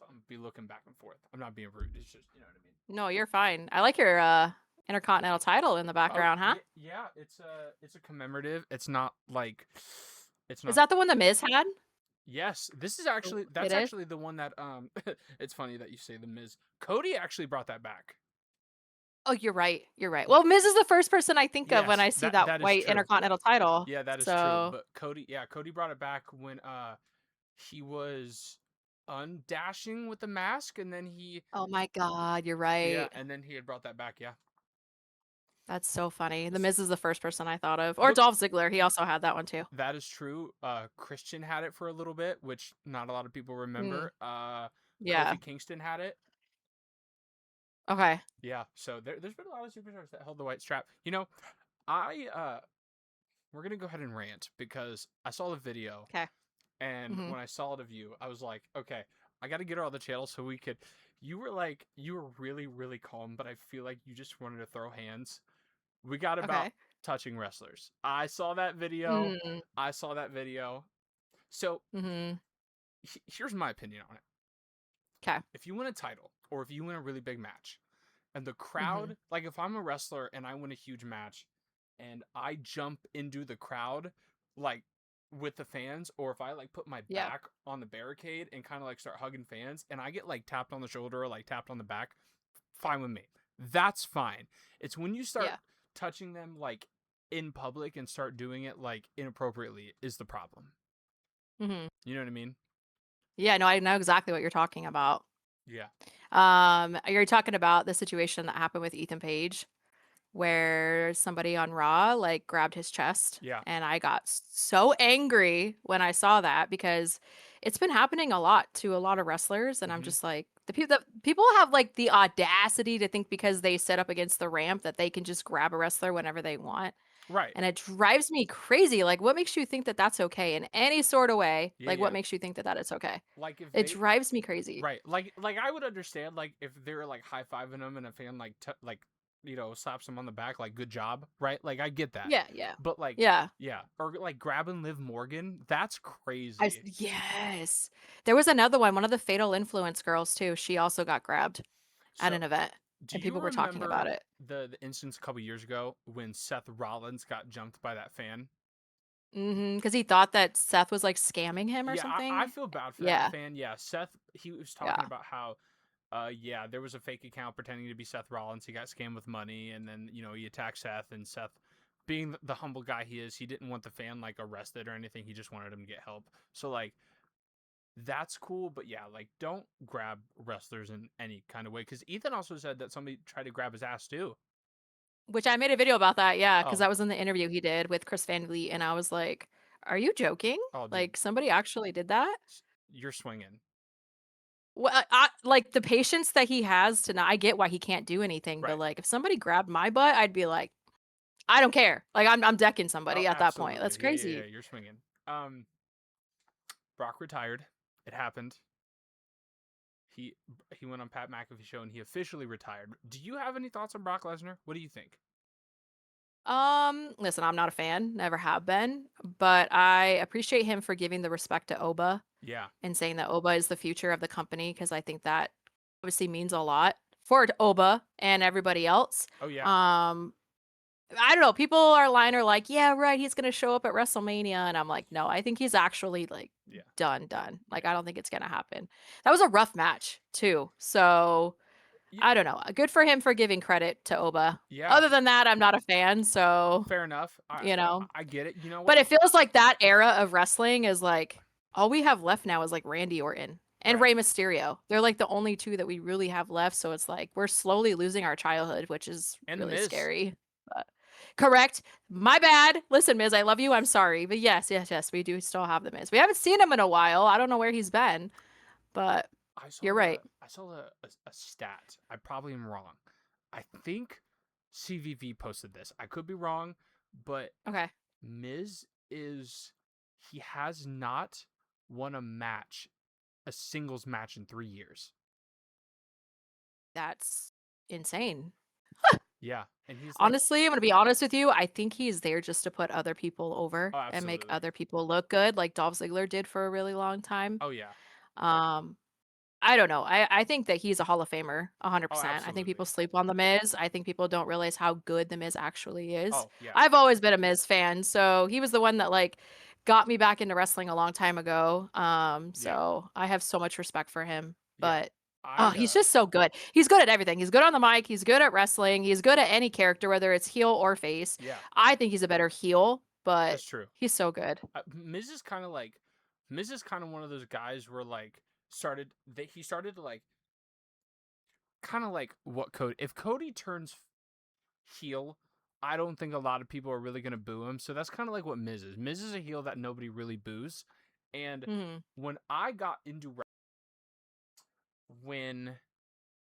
I'm be looking back and forth. I'm not being rude. It's just, you know what I mean. No, you're fine. I like your Intercontinental title in the Oh background, huh? yeah, yeah. It's a commemorative. It's not like it's Is not. that the one the Miz had? Yes, this is actually It that's is. actually the one that It's funny that you say the Miz. Cody actually brought that back. Oh, you're right. You're right. Well, Miz is the first person I think of when Yes, I see that that that is white true. Intercontinental title. Yeah, that is true. So, But Cody, yeah, Cody brought it back when he was undashing with the mask, and then oh my God, you're yeah, right. and then he had brought that back. Yeah. That's so funny. The So, Miz is the first person I thought of. Or but Dolph Ziggler. He also had that one too. that is true. Christian had it for a little bit, which not a lot of people Mm, remember. yeah. Kofi Kingston had it. Okay. Yeah. So there's been a lot of superstars that held the white strap. You know, I we're gonna go ahead and rant because I saw the video, Okay. and Hmm. when I saw it of you, I was like, okay, I got to get her on the channel so we could. You were really really calm, but I feel like you just wanted to throw hands. We got about Okay. touching wrestlers. I saw that video. Mm, I saw that video. So hmm. here's my opinion on it. Okay. If you win a title or if you win a really big match and the Hmm. crowd, like if I'm a wrestler and I win a huge match and I jump into the crowd, like with the fans, or if I like put my Yeah. back on the barricade and kind of like start hugging fans and I get like tapped on the shoulder or like tapped on the back, fine with me. That's fine. It's when you start Yeah. touching them like in public and start doing it like inappropriately is the problem. Hmm. You know what I mean? Yeah. No, I know exactly what you're talking about. Yeah. You're talking about the situation that happened with Ethan Page, where somebody on Raw like grabbed his chest, Yeah. and I got so angry when I saw that because it's been happening a lot to a lot of wrestlers, and I'm Mm-hmm. just like the people have like the audacity to think because they sit up against the ramp that they can just grab a wrestler whenever they want. Right. And it drives me crazy. Like, what makes you think that that's okay in any sort of way? Yeah. Like, what Yeah. makes you think that that is okay? Like if It they drives me crazy. right, like I would understand like if they're like high fiving them and a fan like like slaps them on the back like good job, right? Like I get that, Yeah, yeah, but like yeah. yeah, or like grabbing Liv Morgan, that's crazy. Yes. There was another one of the Fatal Influence girls too. She also got grabbed at So an event, do and you people were talking about remember it. the instance a couple years ago when Seth Rollins got jumped by that fan? Because he thought that Seth was like scamming him or Yeah, I something. feel bad for that Yeah, fan. Yeah, Seth, he was talking yeah, about how yeah, there was a fake account pretending to be Seth Rollins. He got scammed with money, and then he attacked Seth. And Seth, being the humble guy he is, he didn't want the fan like arrested or anything. He just wanted him to get help. So like that's cool, but yeah, like don't grab wrestlers in any kind of way. Because Ethan also said that somebody tried to grab his ass too. which I made a video about that. Yeah, because Oh, that was in the interview he did with Chris Van Vliet, and I was like, "Are you joking? oh, dude, Like somebody actually did that?" you're swinging. Well, like the patience that he has to not. I get why he can't do anything, but Right. like if somebody grabbed my butt, I'd be like, I don't care. Like I'm decking Oh, somebody at that point. absolutely. That's Yeah, yeah, yeah. crazy. You're swinging. Brock retired. It happened. He he went on Pat McAfee show and he officially retired. Do you have any thoughts on Brock Lesnar? What do you think? Listen, I'm not a fan, never have been, but I appreciate him for giving the respect to Oba Yeah. and saying that Oba is the future of the company because I think that obviously means a lot for Oba and everybody else. Oh yeah. Um, I don't know. People are lying or like, yeah, right, he's gonna show up at WrestleMania, and I'm like, no, I think he's actually like Yeah. done. Like, Yeah. I don't think it's gonna happen. That was a rough match too, so Yeah. I don't know. Good for him for giving credit to Oba. Yeah. Other than that, I'm not a fan, so Fair enough. you know. I get it. You know But what? it feels like that era of wrestling is like all we have left now is like Randy Orton and Right. Rey Mysterio. They're like the only two that we really have left. So it's like we're slowly losing our childhood, which is And the really Miz. scary. But correct. My bad. Listen, Miz, I love you. I'm sorry. But yes, we do still have the Miz. We haven't seen him in a while. I don't know where he's been, but you're right. I saw a stat. I probably am wrong. I think CVV posted this. I could be wrong, but Okay. Miz is he has not won a singles match in 3 years. That's insane. Yeah, and he's like, Honestly, I'm gonna be honest with you. I think he's there just to put other people over oh, and make absolutely. other people look good, like Dolph Ziggler did for a really long time. Oh yeah. Um, I don't know. I think that he's a Hall of Famer, Oh, 100%. I think absolutely. people sleep on The Miz. I think people don't realize how good The Miz actually is. Oh, yeah. I've always been a Miz fan, so he was the one that like got me back into wrestling a long time ago. Yeah. So I have so much respect for him. Yeah. But oh, I he's just so good. He's good at everything. He's good on the mic. He's good at wrestling. He's good at any character, whether it's heel or face. yeah, I think he's a better heel, but that's true. he's so good. Miz is kind of like Miz is kind of one of those guys where like he started to like kind of like what Cody if Cody turns heel, I don't think a lot of people are really gonna boo him. So that's kind of like what Miz is. Miz is a heel that nobody really boos. And Hmm. when I got into when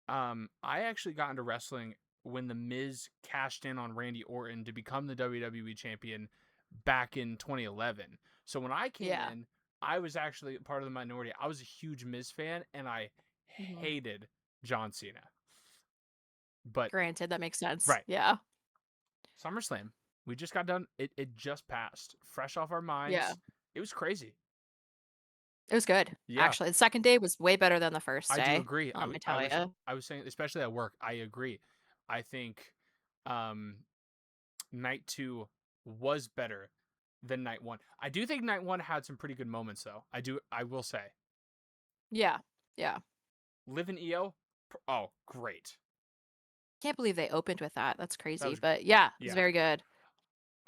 I actually got into wrestling when the Miz cashed in on Randy Orton to become the WWE champion back in 2011. So when I came Yeah. in, I was actually part of the minority. I was a huge Miz fan and I Hmm. hated John Cena. But Granted, that makes sense. right, Yeah. SummerSlam, we just got done. It just passed, fresh off our Yeah. minds. It was crazy. It was good, Yeah, actually. The second day was way better than the first I do day, agree. let me tell you. I was saying, especially at work, I agree. I think um, night two was better than night one. I do think night one had some pretty good moments, though. I will say. Yeah, yeah. Liv and EO, oh, great. Can't believe they opened with that. That's That crazy, was, but yeah, it was yeah. very good.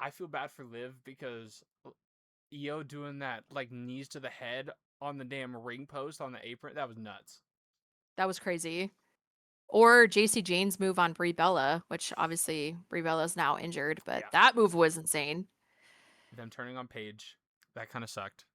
I feel bad for Liv because EO doing that, like, knees to the head on the damn ring post on the apron, that was nuts. That was crazy. Or JC Jane's move on Brie Bella, which obviously Brie Bella's now injured, but Yeah. that move was insane. Them turning on Paige, that kind of sucked.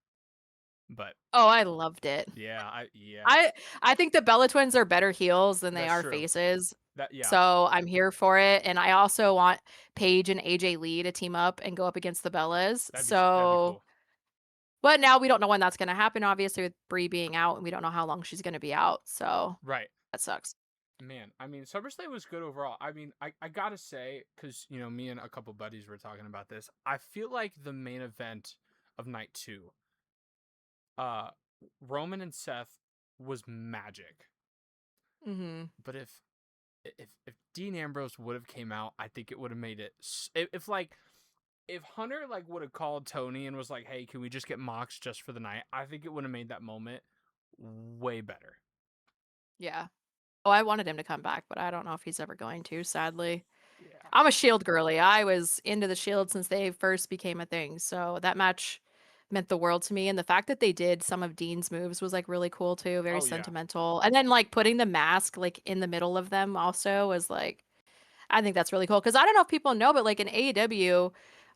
But, Oh, I loved it. yeah, yeah, I I think the Bella twins are better heels than they that's are true. faces. Yeah, So I'm here for it. And I also want Paige and AJ Lee to team up and go up against the Bellas. that'd be So cool. but now we don't know when that's gonna happen, obviously, with Brie being out, and we don't know how long she's gonna be out, so Right. that sucks. Man, I mean, SummerSlam was good overall. I mean, I gotta say, because, me and a couple buddies were talking about this, I feel like the main event of night two, uh, Roman and Seth was magic. Mhm. But if Dean Ambrose would have came out, I think it would have made it. If like, if Hunter like would have called Tony and was like, "Hey, can we just get Mox just for the night?" I think it would have made that moment way better. Yeah. Oh, I wanted him to come back, but I don't know if he's ever going to, sadly. Yeah. I'm a Shield girly. I was into the Shield since they first became a thing, so that match meant the world to me, and the fact that they did some of Dean's moves was, like, really cool too, very Oh yeah. sentimental, and then, like, putting the mask, like, in the middle of them also was, like I think that's really cool because I don't know if people know, but, like, in AEW,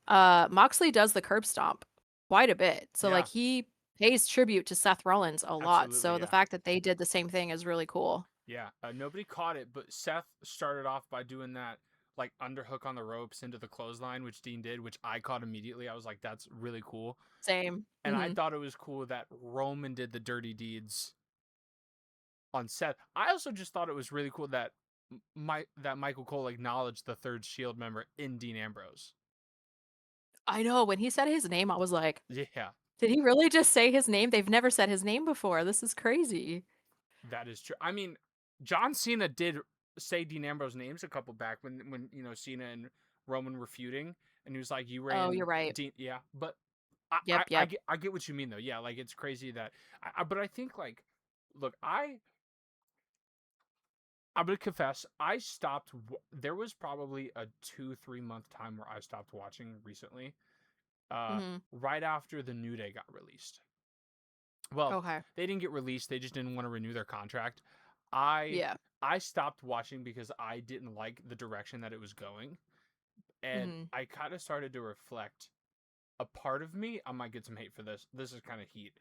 Moxley does the curb stomp quite a bit, so, like, Yeah. he pays tribute to Seth Rollins a lot, Absolutely. so the Yeah. fact that they did the same thing is really cool. Yeah, nobody caught it, but Seth started off by doing that like underhook on the ropes into the clothesline, which Dean did, which I caught immediately. I was like, "That's really cool," Same. and I Mhm. thought it was cool that Roman did the dirty deeds on Seth. I also just thought it was really cool that Michael Cole acknowledged the third Shield member in Dean Ambrose. I know, when he said his name, I was like, Yeah, "Did he really just say his name? They've never said his name before. This is crazy." that is true. I mean, John Cena did say Dean Ambrose names a couple back when Cena and Roman were feuding, and he was like, "You Oh, you're ran right. Dean." Yeah, but Yep, yep. I get what you mean though. Yeah, like it's crazy that but I think like look, I'm gonna confess, I stopped there was probably a 2-3 month time where I stopped watching recently, Mhm. right after the New Day got released. Well, Okay. they didn't get released, they just didn't want to renew their contract. I Yeah. I stopped watching because I didn't like the direction that it was going, and Mhm. I kind of started to reflect. A part of me, I might get some hate for this. This is kind of heat.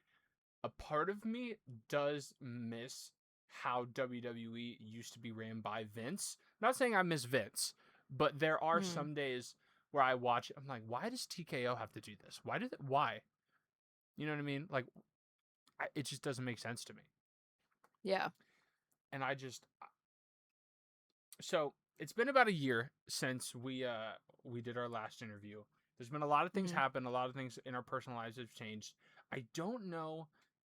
A part of me does miss how WWE used to be ran by Vince. Not saying I miss Vince, but there are Mhm. some days where I watch it, I'm like, why does TKO have to do this? Why? You know what I mean? Like it just doesn't make sense to me. Yeah. And I just so it's been about a year since we did our last interview. There's been a lot of things Mhm. happen, a lot of things in our personal lives have changed. I don't know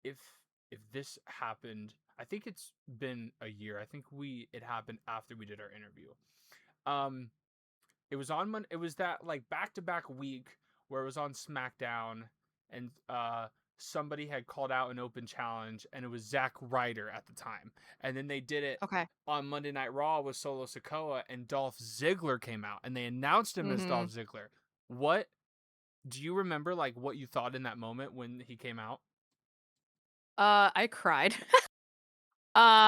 if if this happened. I think it's been a year. I think it happened after we did our interview. Um, it was on It was that like back to back week where it was on SmackDown, and somebody had called out an open challenge, and it was Zack Ryder at the time, and then they did it Okay. on Monday Night Raw with Solo Sikoa, and Dolph Ziggler came out, and they announced him as Mm-hmm. Dolph Ziggler. What do you remember? Like what you thought in that moment when he came out? I cried. I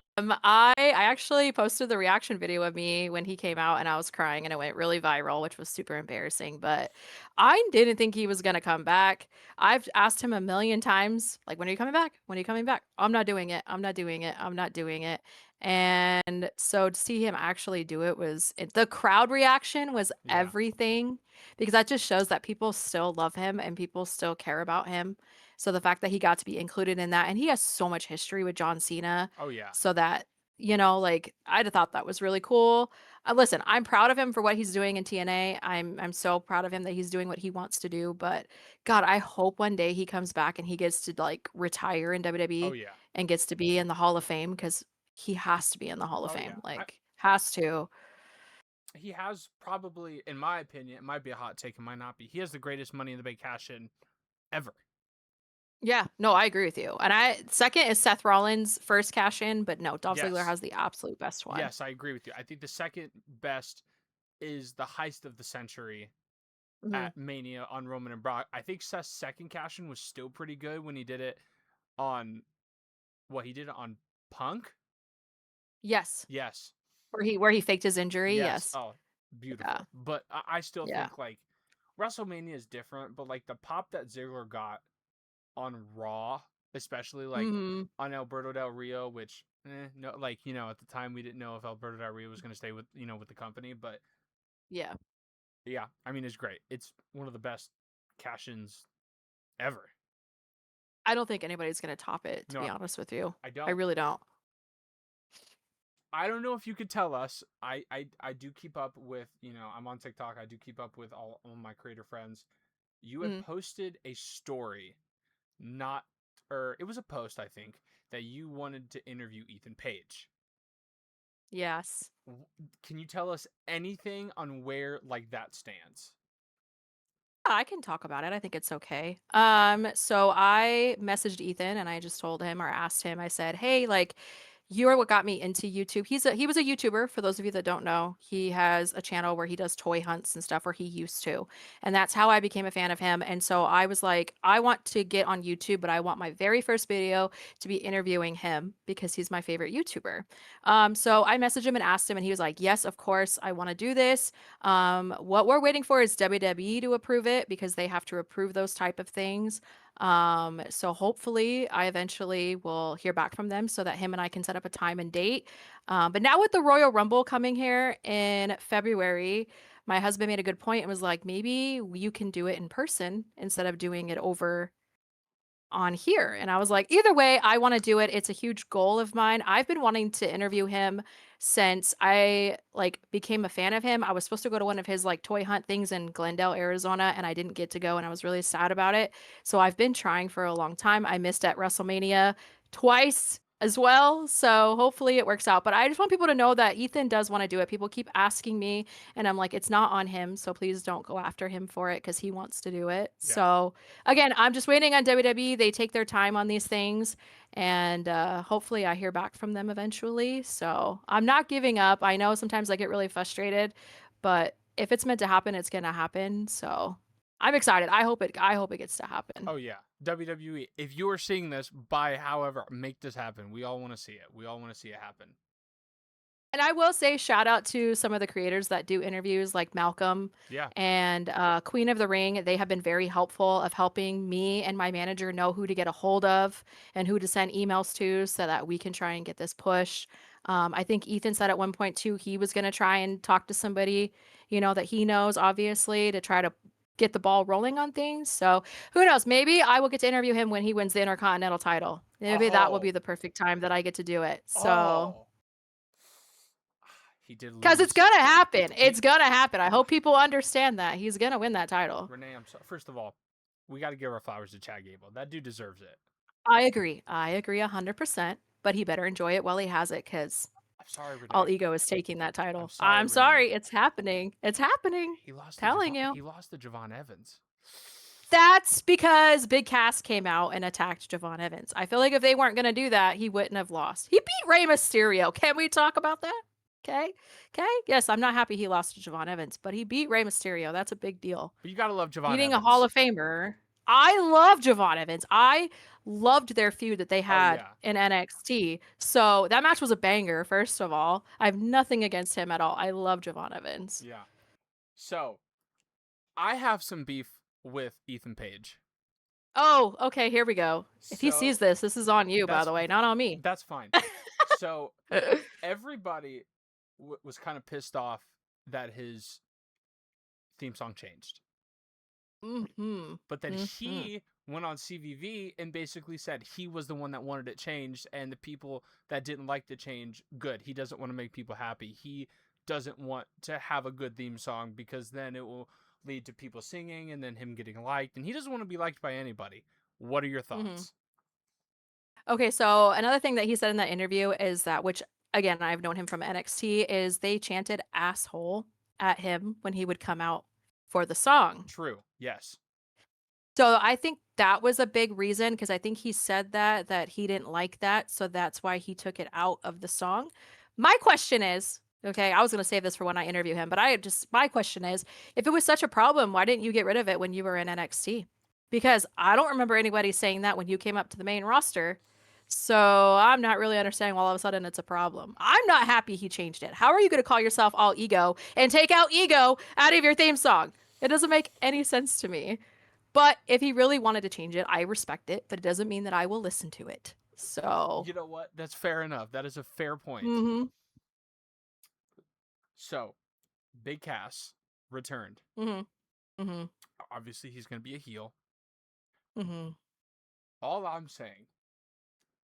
actually posted the reaction video of me when he came out and I was crying and it went really viral, which was super embarrassing. But I didn't think he was gonna come back. I've asked him a million times, like, when are you coming back? When are you coming back? I'm not doing it. I'm not doing it. I'm not doing it. And so to see him actually do it the crowd reaction was Yeah. everything because that just shows that people still love him and people still care about him. So the fact that he got to be included in that, and he has so much history with John Cena, Oh yeah. so that, like, I'd have thought that was really cool. Listen, I'm proud of him for what he's doing in TNA. I'm so proud of him that he's doing what he wants to do. But God, I hope one day he comes back and he gets to like retire in Oh WWE yeah. and gets to be in the Hall of Fame because he has to be in the Hall of Oh yeah. Fame. Like, has to. He has probably, in my opinion, it might be a hot take, it might not be. He has the greatest Money in the Bank cash in ever. Yeah, no, I agree with you. And second is Seth Rollins' first cash in, but no, Dolph Ziggler Yes. has the absolute best one. Yes, I agree with you. I think the second best is the heist of the century Hmm. at Mania on Roman and Brock. I think Seth's second cash in was still pretty good when he did it on what he did it on Punk. Yes, Yes. where he faked his injury. Yes. Yes. Oh, Yeah. beautiful. But I still Yeah. think like WrestleMania is different, but like the pop that Ziggler got on Raw, especially like Mhm. on Alberto Del Rio, which no, like at the time we didn't know if Alberto Del Rio was going to stay with with the company, but Yeah. yeah, I mean it's great. It's one of the best cash-ins ever. I don't think anybody's gonna top it, to No, be honest with you. I I don't. really don't. I don't know if you could tell us. I do keep up with I'm on TikTok. I do keep up with all my creator friends. You had Mm, posted a story, not or it was a post I think that you wanted to interview Ethan Page. yes. Can you tell us anything on where like that stands? Yeah, I can talk about it. I think it's okay. So I messaged Ethan and I just told him or asked him, I said, "Hey, like, you are what got me into YouTube." He was a YouTuber, for those of you that don't know. He has a channel where he does toy hunts and stuff, or he used to. And that's how I became a fan of him. And so I was like, I want to get on YouTube, but I want my very first video to be interviewing him because he's my favorite YouTuber. So I messaged him and asked him, and he was like, "Yes, of course, I want to do this." What we're waiting for is WWE to approve it because they have to approve those type of things. So hopefully I eventually will hear back from them so that him and I can set up a time and date. But now with the Royal Rumble coming here in February, my husband made a good point and was like, maybe you can do it in person instead of doing it over on here. And I was like, either way, I want to do it. It's a huge goal of mine. I've been wanting to interview him since I like became a fan of him. I was supposed to go to one of his like toy hunt things in Glendale, Arizona, and I didn't get to go and I was really sad about it. So I've been trying for a long time. I missed at WrestleMania twice as well. So hopefully it works out. But I just want people to know that Ethan does want to do it. People keep asking me and I'm like, it's not on him. So please don't go after him for it because he wants to do it. Yeah. So again, I'm just waiting on WWE. They take their time on these things, and hopefully, I hear back from them eventually. So I'm not giving up. I know sometimes I get really frustrated, but if it's meant to happen, it's gonna happen. So I'm excited. I hope it. I hope it gets to happen. Oh yeah. WWE. If you are seeing this, by however, make this happen. We all want to see it. We all want to see it happen. And I will say shout out to some of the creators that do interviews like Malcolm Yeah. and Queen of the Ring. They have been very helpful of helping me and my manager know who to get a hold of and who to send emails to so that we can try and get this push. I think Ethan said at one point too he was going to try and talk to somebody, that he knows obviously to try to get the ball rolling on things. So who knows? Maybe I will get to interview him when he wins the Intercontinental title. Maybe that will be Oh. the perfect time that I get to do it. So Oh. He did because it's lose. gonna happen. He It's gonna happen. I hope people understand that. He's gonna win that title. Renee, I'm sorry. First of all, we got to give our flowers to Chad Gable. That dude deserves it. I agree. I agree 100%. but he better enjoy it while he has it, because I'm sorry, All Renee. Ego is taking that I'm title. sorry, I'm Renee. sorry, it's happening. It's happening. He lost to Telling you. He lost to Javon Evans. That's because Big Cass came out and attacked Javon Evans. I feel like if they weren't going to do that, he wouldn't have lost. He beat Rey Mysterio. Can we talk about that? Okay. Okay. Yes, I'm not happy he lost to Javon Evans, but he beat Rey Mysterio. That's a big deal. But you gotta love Javon Beating a Hall Evans. of Famer. I love Javon Evans. I loved their feud that they Oh had yeah, in NXT. So that match was a banger, first of all. I have nothing against him at all. I love Javon Evans. yeah. So I have some beef with Ethan Page. Oh, okay, here we go. If he sees So this, this is on you, by that's the way, not on me. that's fine. So everybody was kind of pissed off that his theme song changed. Mm-hmm. But then Mm-hmm. he went on CVV and basically said he was the one that wanted it changed, and the people that didn't like the change, good. He doesn't want to make people happy. He doesn't want to have a good theme song because then it will lead to people singing and then him getting liked, and he doesn't want to be liked by anybody. What are your Mm-hmm. thoughts? Okay, so another thing that he said in that interview is that, which again, I've known him from NXT, is they chanted asshole at him when he would come out for the song. True. Yes. So I think that was a big reason, because I think he said that he didn't like that, so that's why he took it out of the song. My question is, okay, I was going to save this for when I interview him, but my question is, if it was such a problem, why didn't you get rid of it when you were in NXT? Because I don't remember anybody saying that when you came up to the main roster. So I'm not really understanding why all of a sudden it's a problem. I'm not happy he changed it. How are you going to call yourself All Ego and take out Ego out of your theme song? It doesn't make any sense to me. But if he really wanted to change it, I respect it, but it doesn't mean that I will listen to it. So, You know what? That's fair enough. That is a fair point. mm-hmm, So, Big Cass returned. mm-hmm, mm-hmm, Obviously, he's going to be a heel. mm-hmm, All I'm saying,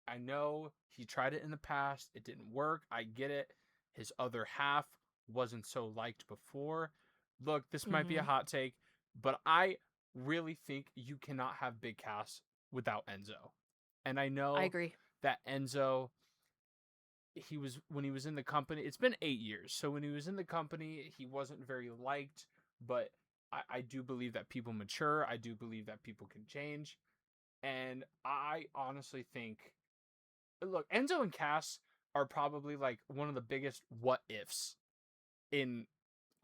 I know he tried it in the past. It didn't work. I get it. His other half wasn't so liked before. Look, this might be a mm-hmm. hot take, but I really think you cannot have Big Cass without Enzo. And I I know agree. that Enzo, when he was in the company, it's been 8 years. So when he was in the company, he wasn't very liked, but I do believe that people mature. I do believe that people can change. And I honestly think, look, Enzo and Cass are probably like one of the biggest what ifs in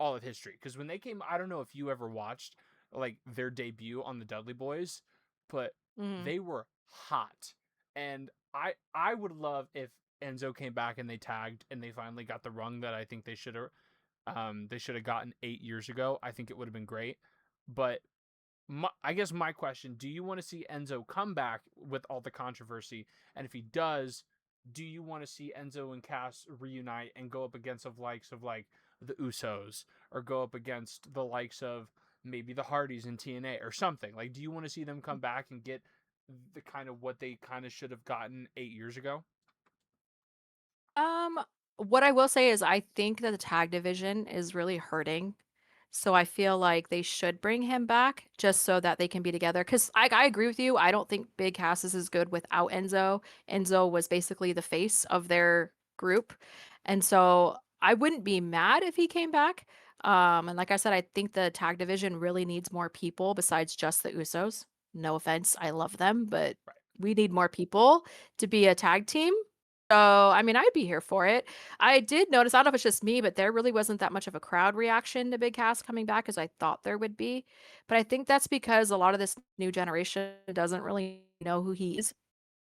all of history. Because when they came, I don't know if you ever watched like their debut on the Dudley Boys, but Mm-hmm. they were hot. And I would love if Enzo came back and they tagged and they finally got the rung that I think they should have gotten 8 years ago. I think it would have been great. But I guess my question: do you want to see Enzo come back with all the controversy? And if he does, do you want to see Enzo and Cass reunite and go up against the likes of like the Usos, or go up against the likes of maybe the Hardys in TNA or something? Like, do you want to see them come back and get the kind of what they kind of should have gotten 8 years ago? Um, what I will say is I think that the tag division is really hurting. So I feel like they should bring him back just so that they can be together. Because I agree with you. I don't think Big Cass is as good without Enzo. Enzo was basically the face of their group. And so I wouldn't be mad if he came back. And like I said, I think the tag division really needs more people besides just the Usos. No offense, I love them, but Right. we need more people to be a tag team. So, I mean, I'd be here for it. I did notice, I don't know if it's just me, but there really wasn't that much of a crowd reaction to Big Cass coming back as I thought there would be. But I think that's because a lot of this new generation doesn't really know who he is.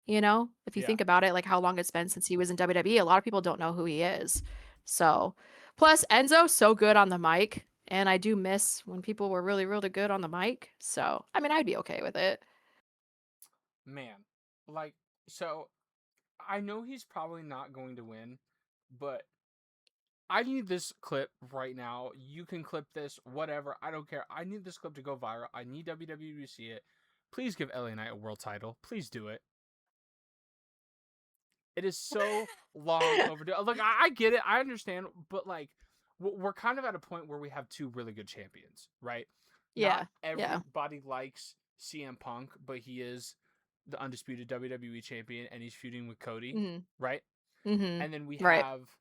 You know, if you Yeah. think about it, like how long it's been since he was in WWE, a lot of people don't know who he is. So, plus Enzo's so good on the mic, and I do miss when people were really, really good on the mic. So, I mean, I'd be okay with it. Man, like, so I know he's probably not going to win, but I need this clip right now. You can clip this, whatever. I don't care. I need this clip to go viral. I need WWE to see it. Please give LA Knight a world title. Please do it. It is so long overdue. Look, I get it. I understand. But, like, we're kind of at a point where we have two really good champions, right? Not Yeah, yeah. everybody likes CM Punk, but he is the undisputed WWE champion, and he's feuding with Cody, Mhm. right? Mhm. And then we Right. have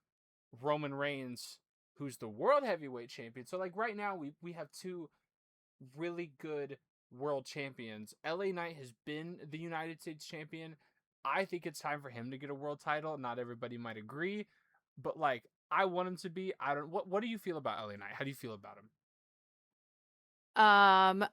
Roman Reigns, who's the world heavyweight champion. So like right now we have two really good world champions. LA Knight has been the United States champion. I think it's time for him to get a world title. Not everybody might agree, but like I want him to be. I don't. What do you feel about LA Knight? How do you feel about him? Um,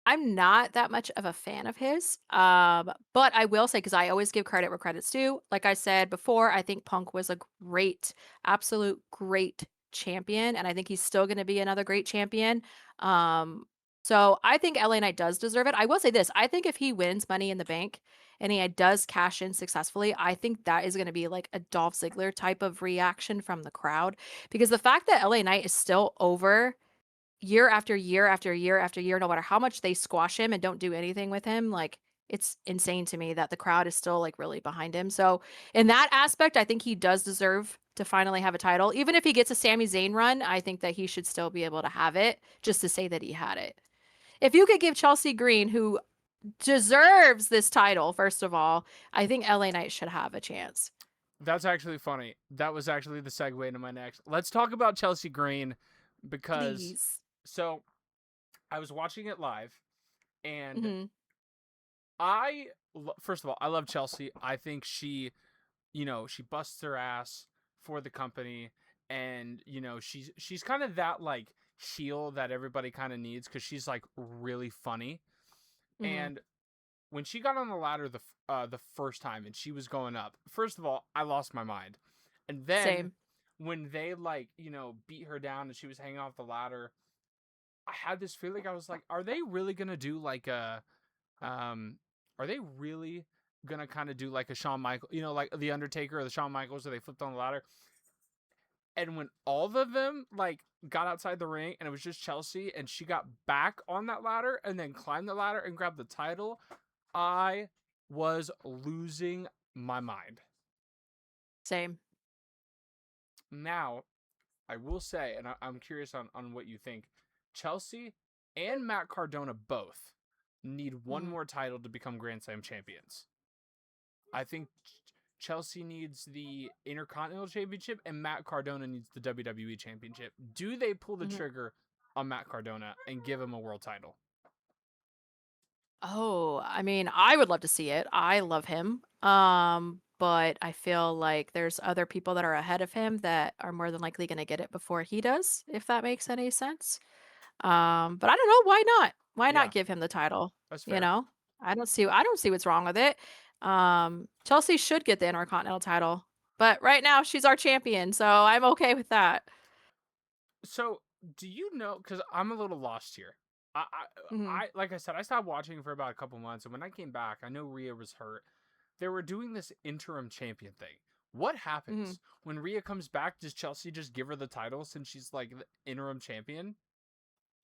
I'm not that much of a fan of his. But I will say, because I always give credit where credit's due. Like I said before, I think Punk was a great, absolute great champion, and I think he's still going to be another great champion. Um, so I think LA Knight does deserve it. I will say this: I think if he wins Money in the Bank and he does cash in successfully, I think that is going to be like a Dolph Ziggler type of reaction from the crowd, because the fact that LA Knight is still over year after year after year after year, no matter how much they squash him and don't do anything with him, like it's insane to me that the crowd is still like really behind him. So in that aspect, I think he does deserve to finally have a title. Even if he gets a Sami Zayn run, I think that he should still be able to have it just to say that he had it. If you could give Chelsea Green, who deserves this title, first of all, I think LA Knight should have a chance. That's actually funny. That was actually the segue into my next. Let's talk about Chelsea Green because Please. so I was watching it live and Hmm. first of all, I love Chelsea. I think she busts her ass for the company, and she's kind of that like heel that everybody kind of needs because she's like really funny. Hmm. And when she got on the ladder the first time and she was going up, first of all, I lost my mind. And then Same. when they like beat her down and she was hanging off the ladder, I had this feeling. I was like, are they really gonna do like a um, are they really gonna kind of do like a Shawn Michaels, like the Undertaker or the Shawn Michaels, where they flipped on the ladder? And when all of them like got outside the ring and it was just Chelsea and she got back on that ladder and then climbed the ladder and grabbed the title, I was losing my mind. Same. Now, I will say, and I'm curious on what you think, Chelsea and Matt Cardona both need one Hmm. more title to become Grand Slam champions. I think Chelsea needs the Intercontinental Championship and Matt Cardona needs the WWE Championship. Do they pull the Hmm. trigger on Matt Cardona and give him a world title? Oh, I mean, I would love to see it. I love him. But I feel like there's other people that are ahead of him that are more than likely going to get it before he does, if that makes any sense. But I don't know, why not? Why not Yeah, give him the title? that's You fair. know? I don't see what's wrong with it. Chelsea should get the Intercontinental title. But right now she's our champion, so I'm okay with that. So, do you know? Because I'm a little lost here. I, Mhm. like I said, I stopped watching for about a couple months, and when I came back, I know Rhea was hurt. They were doing this interim champion thing. What Mhm. happens when Rhea comes back? Does Chelsea just give her the title since she's like the interim champion?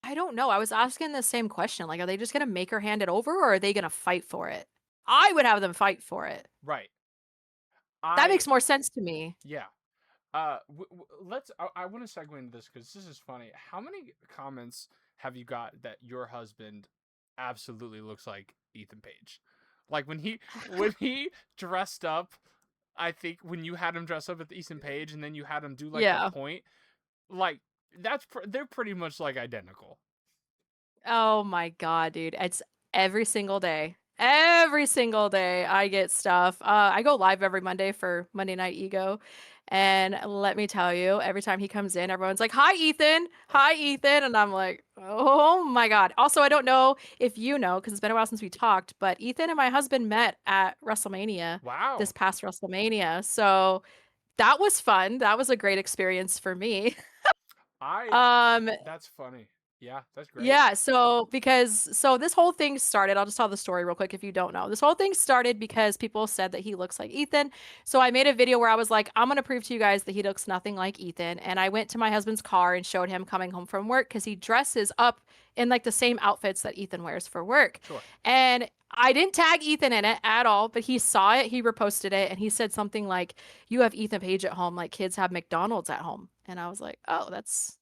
I don't know. I was asking the same question. Like, are they just gonna make her hand it over, or are they gonna fight for it? I would have them fight for it. Right. That I makes more sense to me. Yeah. Let's. I want to segue into this because this is funny. How many comments have you got that your husband absolutely looks like Ethan Page? Like when he dressed up. I think when you had him dress up at the Ethan Page and then you had him do like the Yeah. point, like they're pretty much like identical. Oh my god, dude. It's every single day. Every single day I get stuff. I go live every Monday for Monday Night Ego. And let me tell you, every time he comes in, everyone's like, "Hi, Ethan. Oh, Hi, Ethan." And I'm like, "Oh my god." Also, I don't know if you know, because it's been a while since we talked, but Ethan and my husband met at WrestleMania this wow. past WrestleMania. So that was fun. That was a great experience for me. I Um, That's funny. Yeah, that's great. Yeah, so this whole thing started, I'll just tell the story real quick if you don't know. This whole thing started because people said that he looks like Ethan. So I made a video where I was like, I'm gonna prove to you guys that he looks nothing like Ethan. And I went to my husband's car and showed him coming home from work because he dresses up in like the same outfits that Ethan wears for work. Sure. And I didn't tag Ethan in it at all, but he saw it, he reposted it, and he said something like, "You have Ethan Page at home, like kids have McDonald's at home." And I was like, "Oh, that's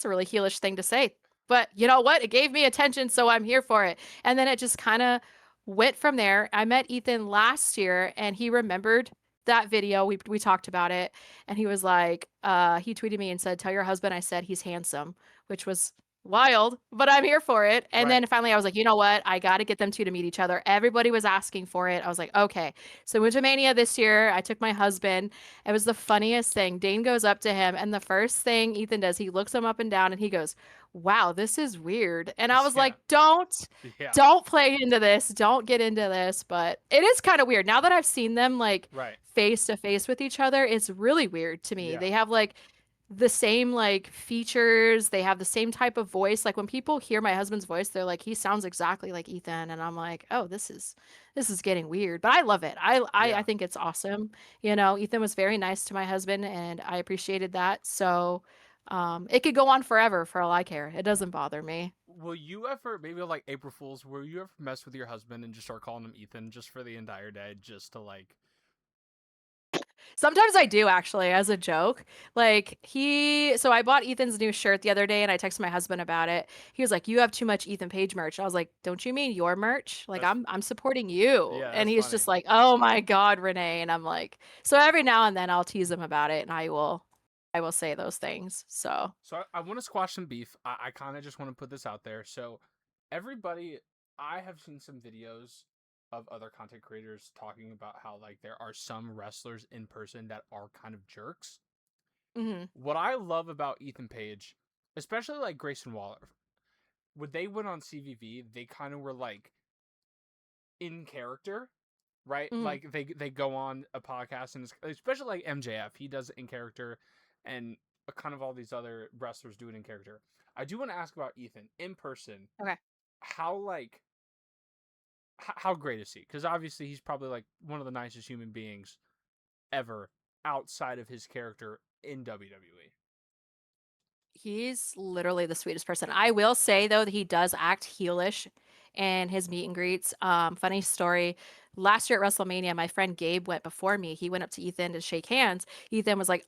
a really heelish thing to say." But you know what? It gave me attention, so I'm here for it. And then it just kind of Went from there. I met Ethan last year and he remembered that video. We talked about it and he was like, he tweeted me and said, "Tell your husband I said he's handsome," which was wild, but I'm here for it. And Right. then finally I was like, you know what? I got to get them two to meet each other. Everybody was asking for it. I was like, okay. So we went to Mania this year. I took my husband. It was the funniest thing. Dane goes up to him and the first thing Ethan does, he looks him up and down and he goes, "Wow, this is weird." And I was Yeah. like, Yeah. don't play into this. Don't get into this. But it is kind of weird. Now that I've seen them like Right. face to face with each other, it's really weird to me. Yeah. They have like the same like features. They have the same type of voice. Like when people hear my husband's voice, they're like, he sounds exactly like Ethan. And I'm like, oh, this is getting weird. But I love it. I Yeah. think it's awesome. You know, Ethan was very nice to my husband and I appreciated that. So it could go on forever for all I care. It doesn't bother me. Will you ever, maybe like April Fools, will you ever mess with your husband and just start calling him Ethan just for the entire day, just to like, Sometimes I do actually as a joke. So I bought Ethan's new shirt the other day and I texted my husband about it. He was like, "You have too much Ethan Page merch." I was like, "Don't you mean your merch? Like that's, I'm supporting you." yeah, And that's he's funny. just like, "Oh my God, Renee." And I'm like, so every now and then I'll tease him about it and I will say those things. So, So I want to squash some beef. I kind of just want to put this out there. So everybody, I have seen some videos of other content creators talking about how like there are some wrestlers in person that are kind of jerks. mhm. What I love about Ethan Page, especially like Grayson Waller, when they went on CVV, they kind of were like in character, right? Mhm. Like they go on a podcast and especially like MJF, he does it in character, and kind of all these other wrestlers do it in character. I do want to ask about Ethan in person. Okay. How like how great is he? Because obviously he's probably like one of the nicest human beings ever outside of his character in WWE. He's literally the sweetest person. I will say though that he does act heelish in his meet and greets. Funny story. Last year at WrestleMania, my friend Gabe went before me. He went up to Ethan to shake hands. Ethan was like,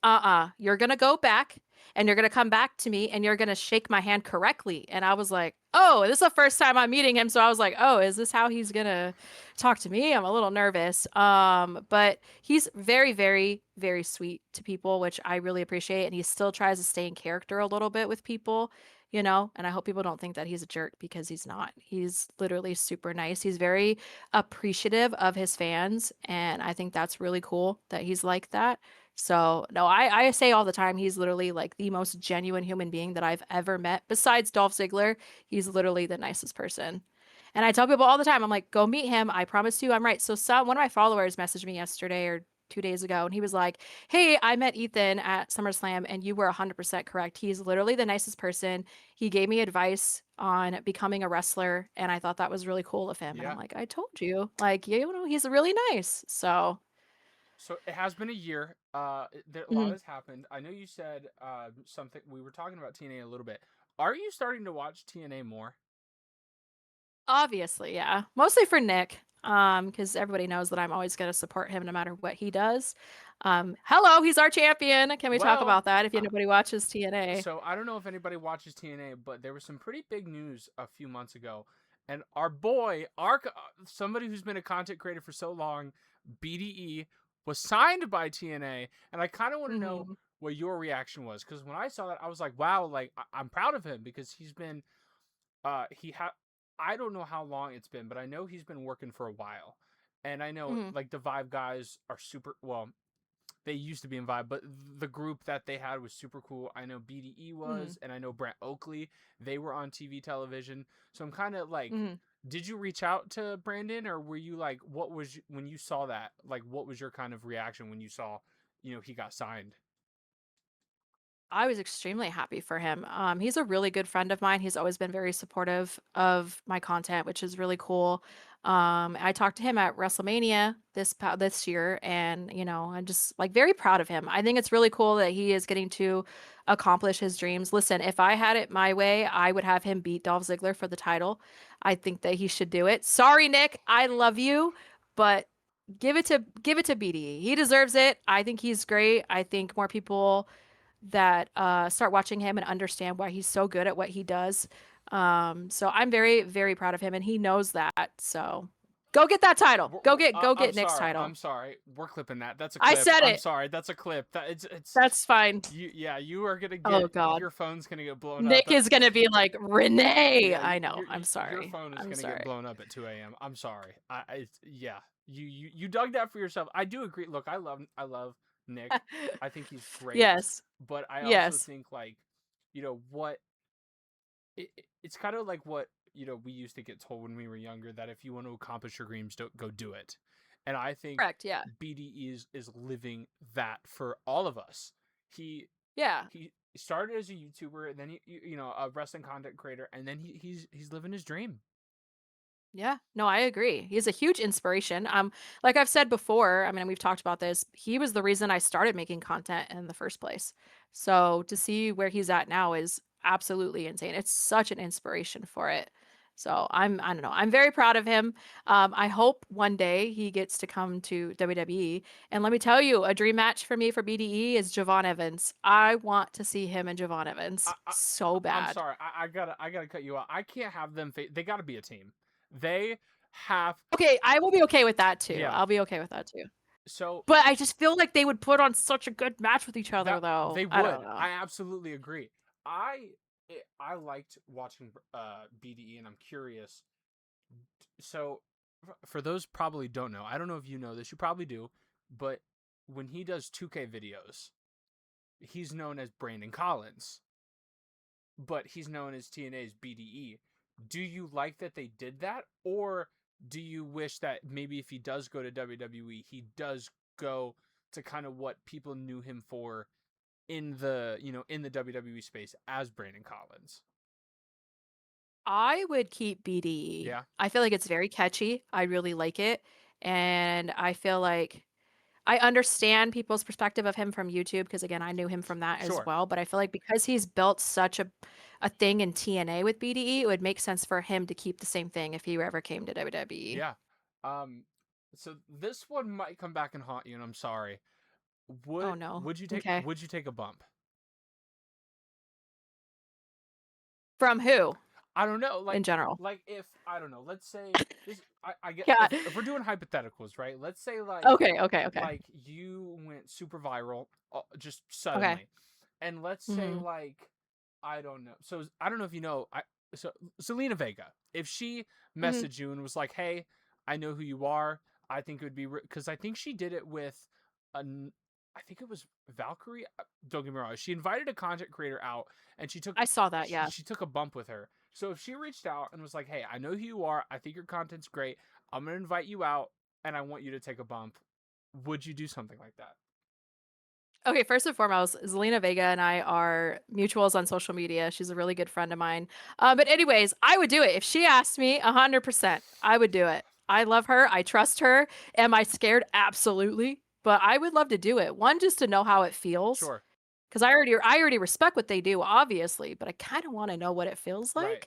you're gonna go back and you're gonna come back to me and you're gonna shake my hand correctly. And I was like, oh, this is the first time I'm meeting him. So I was like, oh, is this how he's gonna talk to me? I'm a little nervous. But he's very, very, very sweet to people, which I really appreciate. And he still tries to stay in character a little bit with people, you know. And I hope people don't think that he's a jerk because he's not. He's literally super nice. He's very appreciative of his fans. And I think that's really cool that he's like that. So, no, I say all the time, he's literally like the most genuine human being that I've ever met. Besides Dolph Ziggler, he's literally the nicest person. And I tell people all the time, I'm like, go meet him. I promise you I'm right. So one of my followers messaged me yesterday or 2 days ago, and he was like, "Hey, I met Ethan at SummerSlam, and you were 100% correct. He's literally the nicest person. He gave me advice on becoming a wrestler, and I thought that was really cool of him." And I'm Yeah. like, I told you, like, you know, he's really nice. So, So it has been a year. A lot mhm. has happened. I know you said something. We were talking about TNA a little bit. Are you starting to watch TNA more? Obviously, yeah. Mostly for Nick, because everybody knows that I'm always gonna support him no matter what he does. Hello, he's our champion. Can we talk Well, about that if uh, anybody watches TNA? so I don't know if anybody watches TNA, but there was some pretty big news a few months ago, and our boy, somebody who's been a content creator for so long, BDE, was signed by TNA, and I kind of want to know Mhm. what your reaction was, because when I saw that, I was like, wow, like I'm proud of him because he's been, he had, I don't know how long it's been, but I know he's been working for a while, and I know Mhm. like the Vibe guys are super well. They used to be in Vibe, but the group that they had was super cool. I know BDE Mhm. was, and I know Brent Oakley. They were on TV television. So I'm kind of like, Mhm. did you reach out to Brandon, or were you like, what was when you saw that? Like, what was your kind of reaction when you saw, he got signed? I was extremely happy for him. He's a really good friend of mine. He's always been very supportive of my content, which is really cool. I talked to him at WrestleMania this year, and you know, I'm just like very proud of him. I think it's really cool that he is getting to accomplish his dreams. Listen, if I had it my way, I would have him beat Dolph Ziggler for the title. I think that he should do it. Sorry, Nick, I love you, but give it to BD. He deserves it. I think he's great. I think more people that start watching him and understand why he's so good at what he does. So I'm very, very proud of him, and he knows that. So, Go get that title. Go get I'm Nick's sorry. title. I'm sorry. We're clipping that. That's a I clip. said I'm it. sorry. That's a clip. That it's That's fine. you are gonna Oh get God. your phone's gonna get blown up. Nick is gonna be like, Renee. Yeah, I know. your I'm your sorry. phone is I'm gonna get sorry. blown up at 2 a.m. I'm sorry. Yeah. You dug that for yourself. I do agree. Look, I love Nick. I think he's great, Yes. but I also Yes. think like, what it's kind of like what we used to get told when we were younger, that if you want to accomplish your dreams, don't go do it. And I think Correct. Yeah. BDE is living that for all of us. He Yeah. he started as a YouTuber, and then a wrestling content creator, and then he's living his dream. Yeah, no, I agree. He's a huge inspiration. Like I've said before, I mean, we've talked about this. He was the reason I started making content in the first place. So to see where he's at now is absolutely insane. It's such an inspiration for it. So I don't know. I'm very proud of him. I hope one day he gets to come to WWE. And let me tell you, a dream match for me for BDE is Javon Evans. I want to see him and Javon Evans I, so I'm bad. sorry. I gotta cut you out. I can't have them. They gotta be a team. They have. Okay, I will be okay with that too. Yeah. I'll be okay with that too. So But I just feel like they would put on such a good match with each other, that though. they I don't would. know. I absolutely agree. I I liked watching BDE, and I'm curious. So for those probably don't know, I don't know if you know this. You probably do, but when he does 2K videos, he's known as Brandon Collins, but he's known as TNA's BDE. Do you like that they did that, or do you wish that maybe if he does go to WWE, he does go to kind of what people knew him for in the in the WWE space as Brandon Collins? I would keep BDE. Yeah, I feel like it's very catchy. I really like it. And I feel like I understand people's perspective of him from YouTube because again, I knew him from that as sure. well. But I feel like because he's built such a thing in TNA with BDE, it would make sense for him to keep the same thing if he ever came to WWE. Yeah. Um. So this one might come back and haunt you, and I'm sorry. Oh no. Would you take Okay. a bump? From who I don't know, in general? like if I don't know, let's say this. I get Yeah. if we're doing hypotheticals, right? Let's say Okay, okay, okay. you went super viral just Okay. suddenly, and let's say Hmm. I don't know. So I don't know if you know. So Zelina Vega, if she Hmm. messaged you and was like, "Hey, I know who you are. I think it would be because I think she did it with an I think it was Valkyrie. Don't get me wrong. She invited a content creator out, and I saw that, yeah. she took a bump with her. So if she reached out and was like, "Hey, I know who you are. I think your content's great. I'm gonna invite you out, and I want you to take a bump," would you do something like that? Okay, first and foremost, Zelina Vega and I are mutuals on social media. She's a really good friend of mine. But anyways, I would do it. If she asked me, 100%, I would do it. I love her. I trust her. Am I scared? Absolutely. But I would love to do it. One, just to know how it feels. Sure. Because I already respect what they do, obviously, but I kind of want to know what it feels Right.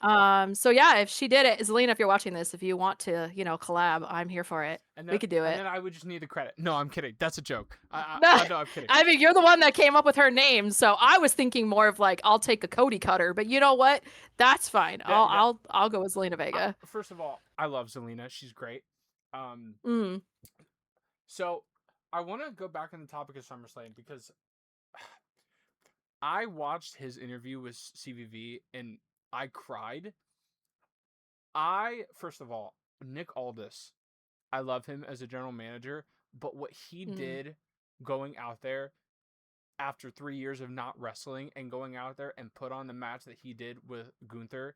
like. So yeah, if she did it, Zelina, if you're watching this, if you want to, collab, I'm here for it. We could do And it. then I would just need the credit. No, I'm kidding. That's a joke. No, No, I'm kidding. I mean, you're the one that came up with her name, so I was thinking more of like, I'll take a Cody Cutter, but you know what? That's fine. That, that I'll go with Zelina Vega. First of all, I love Zelina. She's great. Um, Mm, so I want to go back on the topic of SummerSlam because I watched his interview with CVV and I cried. First of all, Nick Aldis, I love him as a general manager, but what he mm. did going out there after 3 years of not wrestling and going out there and put on the match that he did with Gunther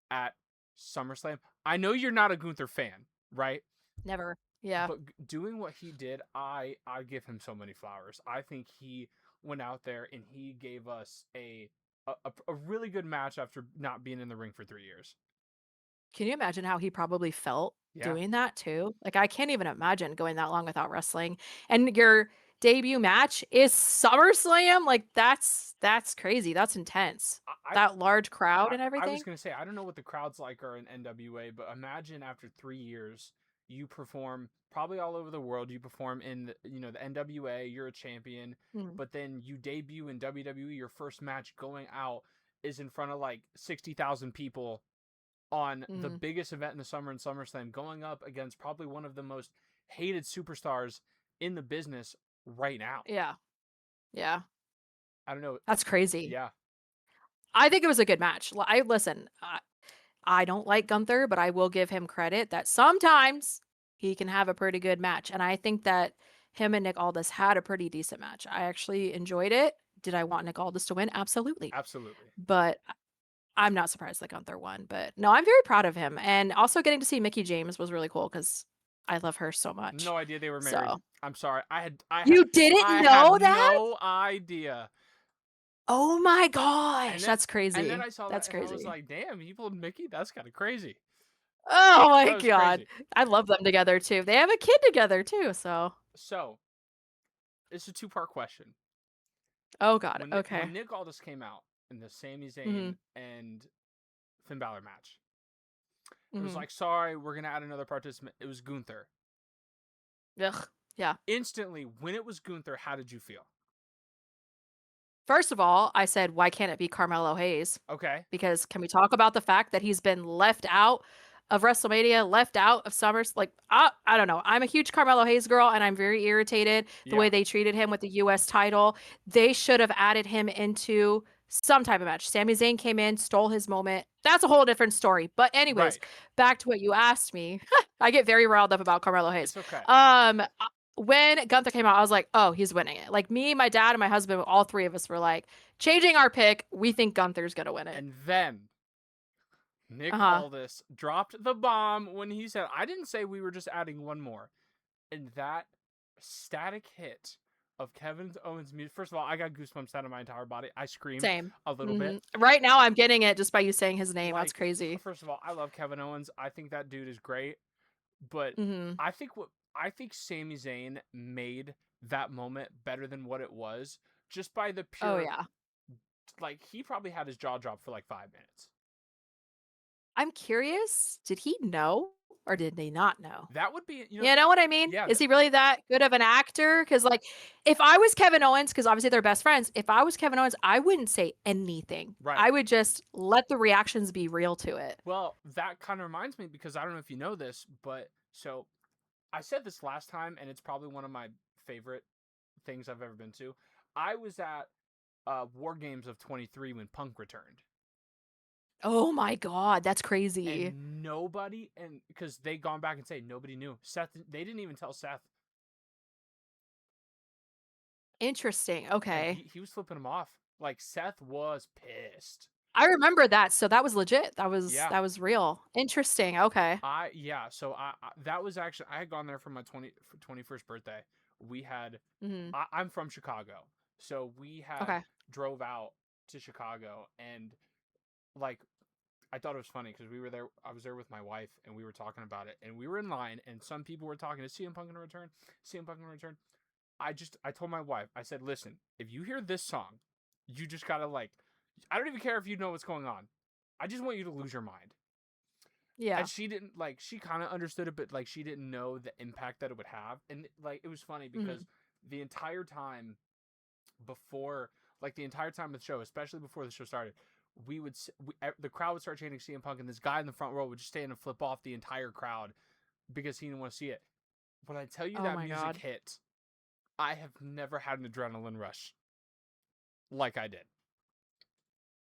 at SummerSlam. I know you're not a Gunther fan, right? Never. Yeah. But doing what he did, I give him so many flowers. I think he went out there and he gave us a really good match after not being in the ring for 3 years. Can you imagine how he probably felt Yeah, doing that too? Like, I can't even imagine going that long without wrestling. And your debut match is SummerSlam. Like, that's crazy. That's intense. I That large crowd I, and I was everything. gonna say I don't know what the crowds like are in NWA, but imagine after 3 years you perform probably all over the world. You perform in the NWA. You're a champion, Mm. but then you debut in WWE. Your first match going out is in front of like 60,000 people on the Mhm. biggest event in the summer in SummerSlam, going up against probably one of the most hated superstars in the business right now. Yeah. Yeah. I don't know. That's crazy. Yeah, I think it was a good match. I listen, I don't like Gunther, but I will give him credit that sometimes he can have a pretty good match. And I think that him and Nick Aldis had a pretty decent match. I actually enjoyed it. Did I want Nick Aldis to win? Absolutely. absolutely. But I'm not surprised that Gunther won. But no, I'm very proud of him. And also getting to see Mickey James was really cool because I love her so much. No idea they were married. So I'm sorry. you didn't I had know that? no idea. Oh my And gosh. then That's and then crazy. I saw that That's and I was crazy. like, "Damn, he pulled Mickey? That's kind of crazy." Oh my That was God. crazy. I love them together too. They have a kid together too. So, So, it's a two-part question. oh God. When Okay. Nick Aldis came out in the Sami hmm Zayn and Finn Balor match, it was hmm like, "Sorry, we're going to add another participant." It was Gunther. Ugh. Yeah. Instantly, when it was Gunther, how did you feel? First of all, I said, why can't it be Carmelo Hayes? Okay. Because can we talk about the fact that he's been left out of WrestleMania, left out of Summers? Like, I don't know. I'm a huge Carmelo Hayes girl, and I'm very irritated the way Yeah. they treated him with the U.S. title. They should have added him into some type of match. Sami Zayn came in, stole his moment. That's a whole different story. But anyways, Right. back to what you asked me. I get very riled up about Carmelo Hayes. It's okay. When Gunther came out, I was like, oh, he's winning it. Like me, my dad, and my husband, all three of us were like, changing our pick. We think Gunther's gonna win it. And then Nick Uh-huh. Aldis dropped the bomb when he said, "I didn't say we were just adding one more." And that static hit of Kevin Owens' music. First of all, I got goosebumps out of my entire body. I screamed Same. a little bit. Right now, I'm getting it just by you saying his name. That's Like, crazy. first of all, I love Kevin Owens. I think that dude is great. But hmm I think Sami Zayn made that moment better than what it was, just by the Oh pure, yeah. like, he probably had his jaw drop for like 5 minutes. I'm curious. Did he know or did they not know? That would be, You know what I mean? yeah, Is he really that good of an actor? Because like, if I was Kevin Owens, because obviously they're best friends. If I was Kevin Owens, I wouldn't say anything. right. I would just let the reactions be real to it. Well, that kind of reminds me, because I don't know if you know this, but so I said this last time, and it's probably one of my favorite things I've ever been to. I was at War Games of 23 when Punk returned. Oh my God, that's crazy. And nobody, and because they gone back and say nobody knew. Seth, they didn't even tell Seth. Interesting. And Okay. he was flipping him off. Like, Seth was pissed. I remember that. So that was legit. That was Yeah. that was real. Interesting. Okay. So that was actually, I had gone there for my 21st birthday. We had, hmm I'm from Chicago. So we had Okay. drove out to Chicago, and like, I thought it was funny because we were there. I was there with my wife, and we were talking about it, and we were in line, and some people were talking to CM Punk in return. CM Punk in return. I told my wife, I said, listen, if you hear this song, you just gotta, like, I don't even care if you know what's going on. I just want you to lose your mind. And Yeah. she didn't, like, she kind of understood it, but like, she didn't know the impact that it would have. And like, it was funny because hmm the entire time before, like, the entire time of the show, especially before the show started, the crowd would start chanting CM Punk, and this guy in the front row would just stand and flip off the entire crowd because he didn't want to see it. When I tell you Oh that my music God. hit, I have never had an adrenaline rush like I did.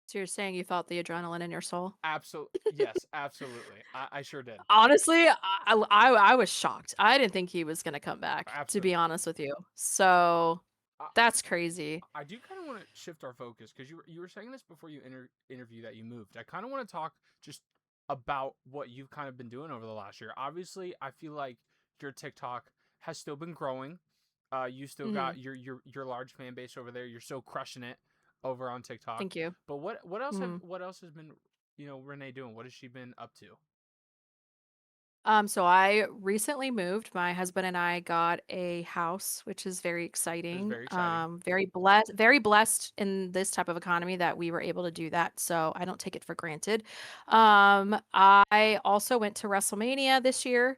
So you're saying you felt the adrenaline in your soul? Absolutely. Yes, absolutely. I sure did. Honestly, I was shocked. I didn't think he was gonna come back, to be Absolutely. honest with you. So I, that's crazy. I do kind of want to shift our focus because you were saying this before you interview that you moved. I kind of want to talk just about what you've kind of been doing over the last year. Obviously, I feel like your TikTok has still been growing. You still hmm got your large fan base over there. You're still crushing it over on TikTok. Thank you. But Mhm. what else has been, Renee doing? What has she been up to? So I recently moved. My husband and I got a house, which is very It is exciting. very exciting. Very blessed in this type of economy that we were able to do that. So I don't take it for granted. I also went to WrestleMania this year,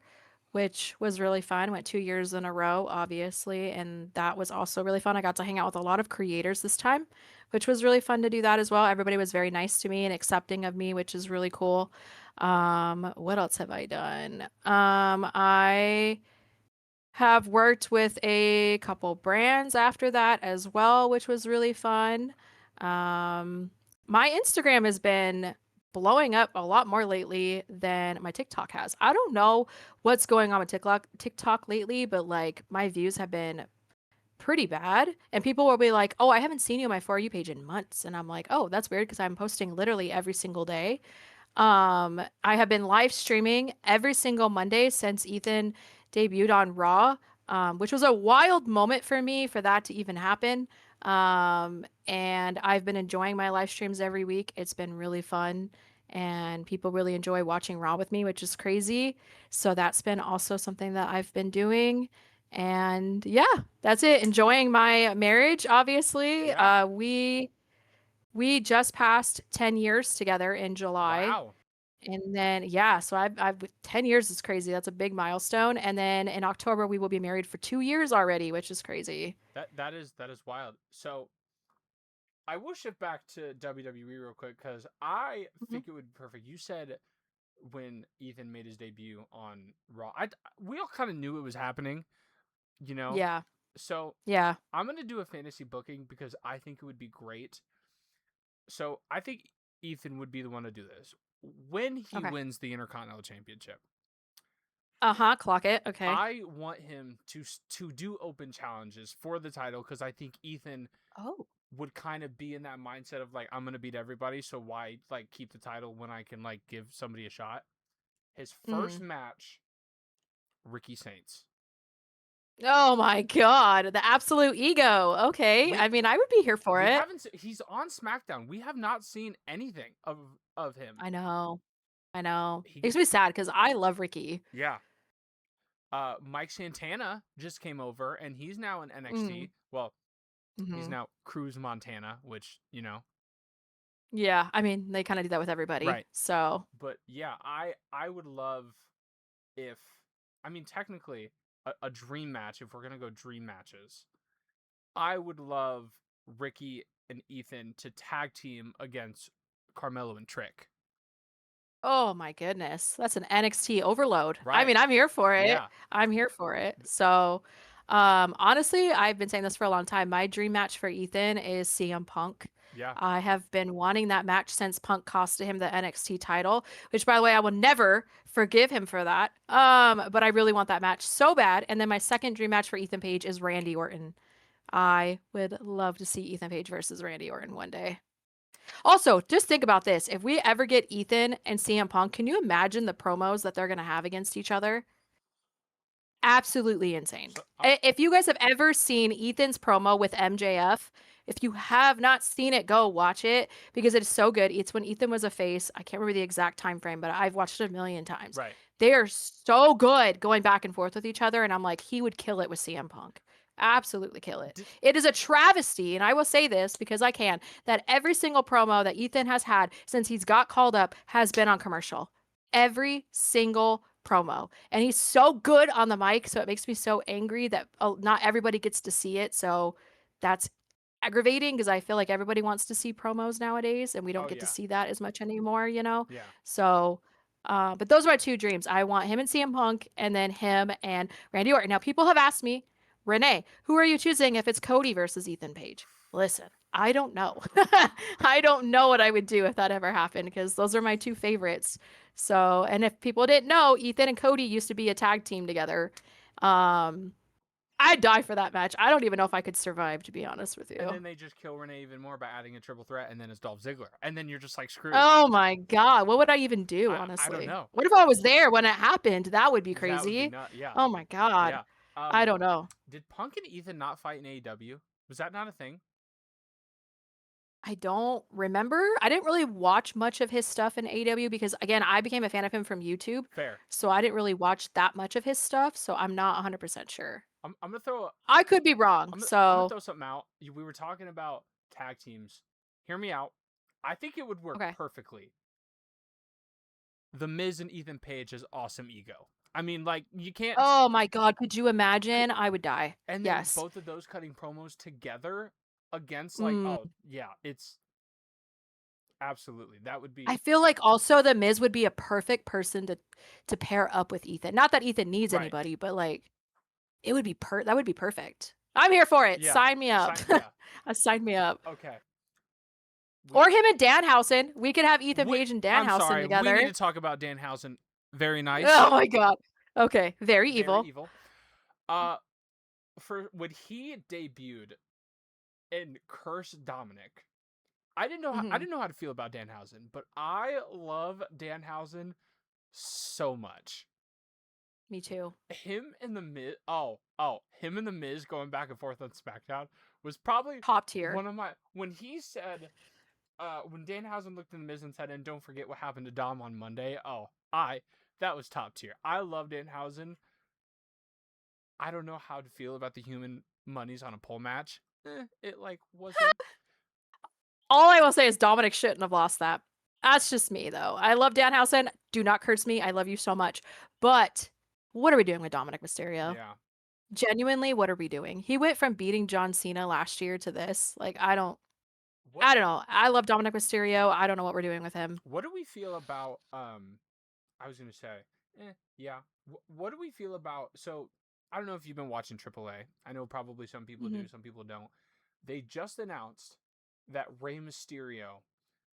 which was really fun. Went 2 years in a row, obviously, and that was also really fun. I got to hang out with a lot of creators this time, which was really fun to do that as well. Everybody was very nice to me and accepting of me, which is really cool. What else have I done? I have worked with a couple brands after that as well, which was really fun. Um, my Instagram has been blowing up a lot more lately than my TikTok has. I don't know what's going on with TikTok lately, but like my views have been pretty bad. And people will be like, "Oh, I haven't seen you on my For You page in months." And I'm like, "Oh, that's weird because I'm posting literally every single day." I have been live streaming every single Monday since Ethan debuted on Raw, which was a wild moment for me for that to even happen. And I've been enjoying my live streams every week. It's been really fun, and people really enjoy watching Raw with me, which is crazy. So that's been also something that I've been doing. And yeah, that's it. Enjoying my marriage, obviously. Yeah. We just passed 10 years together in July. Wow. And then yeah, so I've 10 years is crazy. That's a big milestone. And then in October we will be married for 2 years already, which is crazy. That is wild. So I will shift back to WWE real quick because I Mhm. think it would be perfect. You said when Ethan made his debut on Raw, we all kind of knew it was happening, you know. Yeah. So Yeah. I'm gonna do a fantasy booking because I think it would be great. So I think Ethan would be the one to do this when he Okay. wins the Intercontinental Championship. Uh-huh. Clock it. Okay. I want him to do open challenges for the title because I think Ethan Oh. would kind of be in that mindset of like I'm gonna beat everybody, so why like keep the title when I can like give somebody a shot. His first Mm. match, Ricky Saints. Oh my God. The absolute ego. Okay. We I mean, I would be here for we it. haven't he's on SmackDown. We have not seen anything of him. I know. I know. He Makes me sad because I love Ricky. yeah. Mike Santana just came over and he's now in Mm. NXT. Well, he's Hmm. now Cruz Montana, which, you know, Yeah. I mean, they kind of do that with everybody. right. So, But yeah, I would love if I mean technically a dream match if we're going to go dream matches. I would love Ricky and Ethan to tag team against Carmelo and Trick. oh my goodness. That's an NXT overload. I Right. mean, I'm here for it. Yeah. I'm here for it. So, honestly, I've been saying this for a long time. My dream match for Ethan is CM Punk. Yeah. I have been wanting that match since Punk costed him the NXT title, which by the way, I will never forgive him for that. But I really want that match so bad. And then my second dream match for Ethan Page is Randy Orton. I would love to see Ethan Page versus Randy Orton one day. Also, just think about this. If we ever get Ethan and CM Punk, can you imagine the promos that they're going to have against each other? Absolutely insane. So If you guys have ever seen Ethan's promo with MJF, if you have not seen it, go watch it because it is so good. It's when Ethan was a face. I can't remember the exact time frame, but I've watched it a million times. right. They are so good going back and forth with each other, and I'm like, he would kill it with CM Punk. Absolutely kill it. Did, It is a travesty, and I will say this because I can, that every single promo that Ethan has had since he's got called up has been on commercial. Every single promo. And he's so good on the mic, so it makes me so angry that not everybody gets to see it. So that's aggravating because I feel like everybody wants to see promos nowadays and we don't oh get to yeah. see that as much anymore, you know? Yeah. So, but those are my two dreams. I want him and CM Punk and then him and Randy Orton. Now, people have asked me, Renee, who are you choosing if it's Cody versus Ethan Page? Listen, I don't know. I don't know what I would do if that ever happened because those are my two favorites. So, and if people didn't know, Ethan and Cody used to be a tag team together. Um, I'd die for that match. I don't even know if I could survive, to be honest with And you. then they just kill Renee even more by adding a triple threat and then it's Dolph Ziggler. And then you're just like screwed. Oh my God. What would I even do, I don't honestly? know. What if I was there when it happened? That would be That would be crazy. not yeah. Oh my God. Yeah. I don't know. Did Punk and Ethan not fight in AEW? Was that not a thing? I don't remember. I didn't really watch much of his stuff in AW because, again, I became a fan of him from YouTube. Fair. So I didn't really watch that much of his stuff. So I'm not 100% sure. I'm gonna throw I could be wrong. I'm gonna So, throw something out. We were talking about tag teams. Hear me out. I think it would work okay. perfectly. The Miz and Ethan Page has awesome ego. I mean, like you can't. Oh my god, could you Could, imagine? I would die. and then Yes. both of those cutting promos together against like, Mm. oh yeah, it's absolutely that would I be feel like also the Miz would be a perfect person to pair up with Ethan. Not that Ethan needs right. anybody, but like it would be that would be perfect. I'm here for it. Yeah, Sign me up. yeah. Sign me up. Okay. We, Or him and Danhausen. We could have Ethan Page and I'm Danhausen sorry. We need together. to talk about Danhausen. Very nice. Oh my god. Okay, very Very evil. evil. Uh, for when he debuted and cursed Dominic, I Hmm. didn't know how to feel about Danhausen, but I love Danhausen so much. Me too. Him and the Miz. Him and the Miz going back and forth on SmackDown was probably Top tier. one of my when he said when Danhausen looked in the Miz and said, "And don't forget what happened to Dom on Monday." Oh, that was top tier. I love Danhausen. I don't know how to feel about the human monies on a pole match. It like wasn't. All I will say is Dominic shouldn't have lost that. That's just me though. I love Danhausen. Do not curse me. I love you so much. But what are we doing with Dominic Mysterio? Yeah. Genuinely, what are we doing? He went from beating John Cena last year to this. Like, What I don't know. I love Dominic Mysterio. I don't know what we're doing with him. What do we feel about I was gonna say, yeah. What do we feel about? So I don't know if you've been watching AAA. I know probably some people Hmm. do, some people don't. They just announced that Rey Mysterio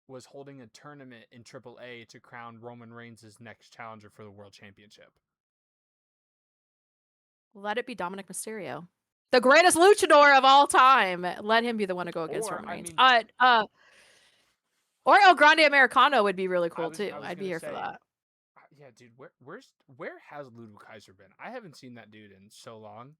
was holding a tournament in AAA to crown Roman Reigns' next challenger for the World Championship. Let it be Dominic Mysterio, the greatest luchador of all time. Let him be the one to go against Or Roman I Reigns. mean, Or El Grande Americano would be really I cool was too. I was I'd be gonna here for say, that. yeah, dude, where has Ludwig Kaiser been? I haven't seen that dude in so long.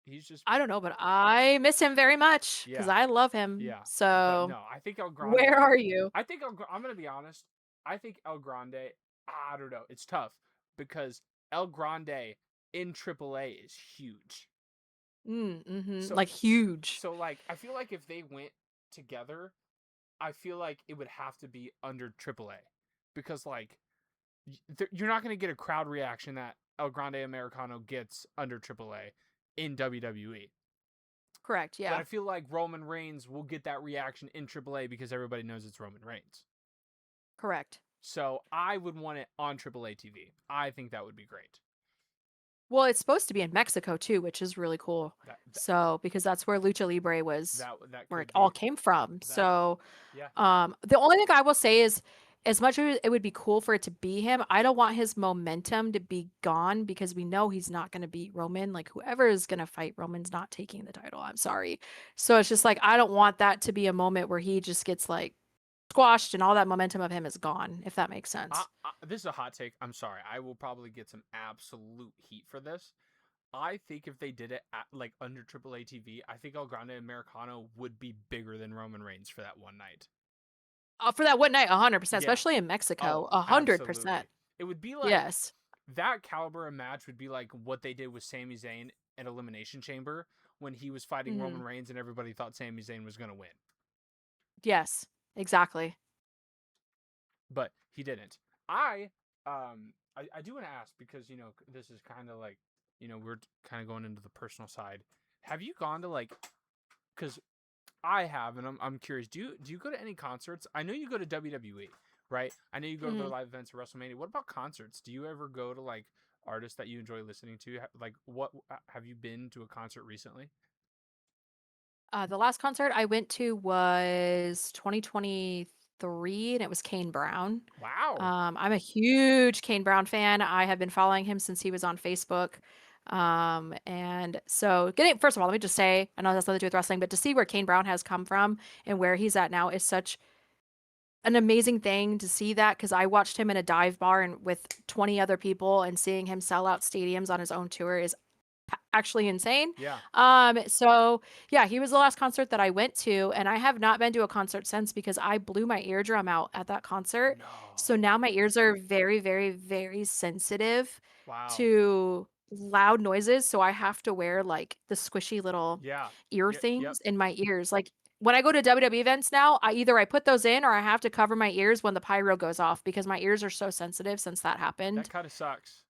He's just I don't know, but I miss him very much because yeah. I love him. Yeah, but So no, I think El Grande. where are you? I'm gonna be honest. I think El Grande. I don't know. It's tough because El Grande in AAA is huge. Mm-hmm. So, Like huge. like I feel like if they went together, I feel like it would have to be under AAA because like you're not gonna get a crowd reaction that El Grande Americano gets under AAA in WWE. Correct. But Yeah. I feel like Roman Reigns will get that reaction in AAA because everybody knows it's Roman Reigns. Correct. So I would want it on AAA TV. I think that would be great. Well, it's supposed to be in Mexico too, which is really cool. That that So because that's where Lucha Libre was, that where it could all be came from. that. So Yeah. the only thing I will say is, as much as it would be cool for it to be him, I don't want his momentum to be gone because we know he's not going to beat Roman. Like whoever is going to fight Roman's not taking the title. I'm sorry. So it's just like I don't want that to be a moment where he just gets like squashed and all that momentum of him is gone, if that makes sense. This is a hot take. I'm sorry. I will probably get some absolute heat for this. I think if they did it at like under AAA TV, I think El Grande Americano would be bigger than Roman Reigns for that one night. For that one night, 100%, Yeah. especially in Mexico, Oh, 100%. absolutely. It would be like Yes. that caliber of match would be like what they did with Sami Zayn at Elimination Chamber when he was fighting Hmm. Roman Reigns and everybody thought Sami Zayn was going to win. Yes. Exactly. But he didn't. I do want to ask because this is kind of like we're kind of going into the personal side. Have you gone to like cuz I have and I'm curious. Do you go to any concerts? I know you go to WWE, right? I know you go to their Hmm. live events at WrestleMania. What about concerts? Do you ever go to like artists that you enjoy listening to? Like what have you been to a concert recently? The last concert I went to was 2023, and it was Kane Brown. Wow. I'm a huge Kane Brown fan. I have been following him since he was on Facebook. And so getting first of all, let me just say, I know that's nothing to do with wrestling, but to see where Kane Brown has come from and where he's at now is such an amazing thing to see that because I watched him in a dive bar and with 20 other people and seeing him sell out stadiums on his own tour is actually insane. Yeah. So yeah, he was the last concert that I went to, and I have not been to a concert since because I blew my eardrum out at that concert. So No. now my ears are very, very, very sensitive Wow. to loud noises. So I have to wear like the squishy little Yeah. ear Yep. Yep. things in my ears. Like when I go to WWE events now, I put those in or I have to cover my ears when the pyro goes off because my ears are so sensitive since that That happened. kind of sucks.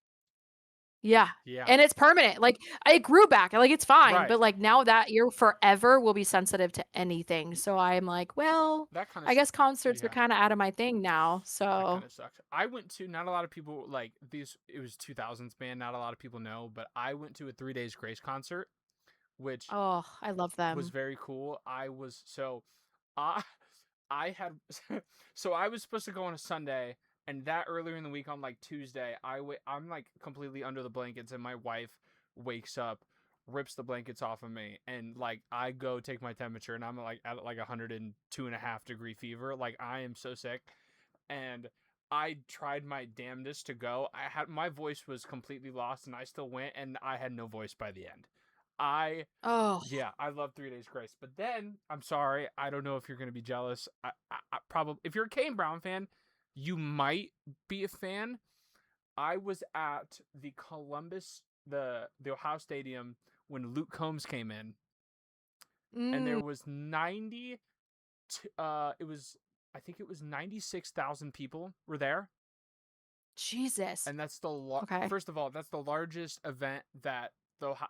Yeah. Yeah. And it's permanent. Like, I grew back. Like, it's fine. Right. But like now that year forever will be sensitive to anything. So I'm like, well, That kind of I guess concerts are yeah. kind of out of my thing now. That kind So, of sucks. I went to not a lot of people like these. It was 2000s band. Not a lot of people know, but I went to a 3 days Grace concert, which oh, I love was them. very cool. I I had so I was supposed to go on a Sunday, and that earlier in the week on like Tuesday, I'm like completely under the blankets, and my wife wakes up, rips the blankets off of me, and like I go take my temperature, and I'm like at like 102.5 degree fever, like I am so sick, and I tried my damnedest to go. My voice was completely lost, and I still went, and I had no voice by the end. I Oh, Yeah, I love 3 Days Grace. But then, I'm sorry, I don't know if you're gonna be jealous. I probably, if you're a Kane Brown fan, you might be a fan. I was at the the Ohio Stadium when Luke Combs came in, and there mm, was it was, I think it was 96,000 people were there, Jesus. and that's Okay. first of all, that's the largest event that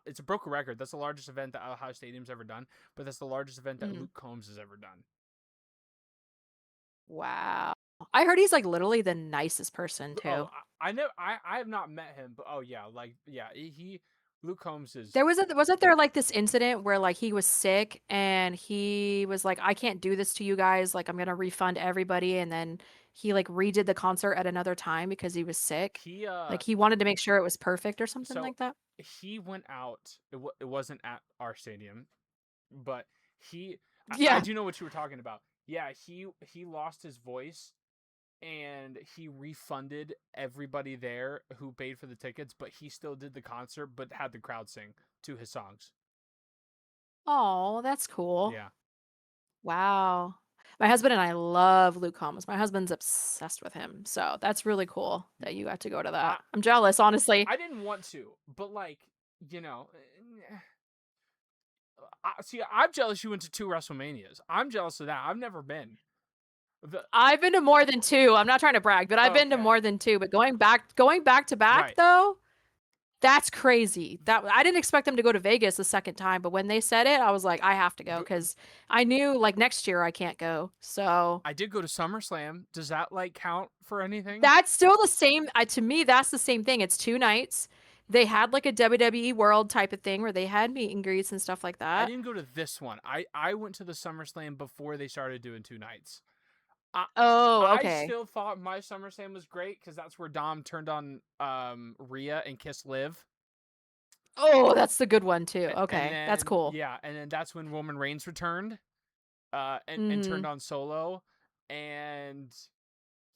it's a broken record. That's the largest event that Ohio Stadium's ever done, but that's the largest event that Mm. Luke Combs has ever done. Wow. I heard he's like literally the nicest person Oh, too. I know I have not met him, but oh yeah, like yeah, Luke Combs is There wasn't there like this incident where like he was sick and he was like, I can't do this to you guys. Like, I'm gonna refund everybody. And then he like redid the concert at another time because he was sick. he Like he wanted to make sure it was perfect or something so like that. he went out. It wasn't at our stadium, but he I Yeah. do know what you were talking about. Yeah, he lost his voice, and he refunded everybody there who paid for the tickets, but he still did the concert, but had the crowd sing to his songs. Oh, that's cool. Yeah. Wow. My husband and I love Luke Combs. My husband's obsessed with him. So that's really cool that you got to go to I that. I'm jealous, honestly. I didn't want to, but like, you know, see, I'm jealous you went to 2 WrestleManias. I'm jealous of that. I've never been. The I've been to more than two. I'm not trying to brag, but I've been to Okay. more than two. But going back to back Right. though, that's crazy. That I didn't expect them to go to Vegas the second time, but when they said it, I was like, I have to go Go, because I knew like next year I can't go. So I did go to SummerSlam. Does that like count for anything? that's still the same. To me, that's the same thing. It's 2 nights. They had like a WWE World type of thing where they had meet and greets and stuff like I that. didn't go to this one. I went to the SummerSlam before they started doing 2 nights. I Oh, I okay. still thought my SummerSlam was great because that's where Dom turned on Rhea and Kiss Liv. Oh, that's the good one too. And Okay, that's then cool. yeah, and then that's when Roman Reigns returned, and Hmm. turned on Solo, and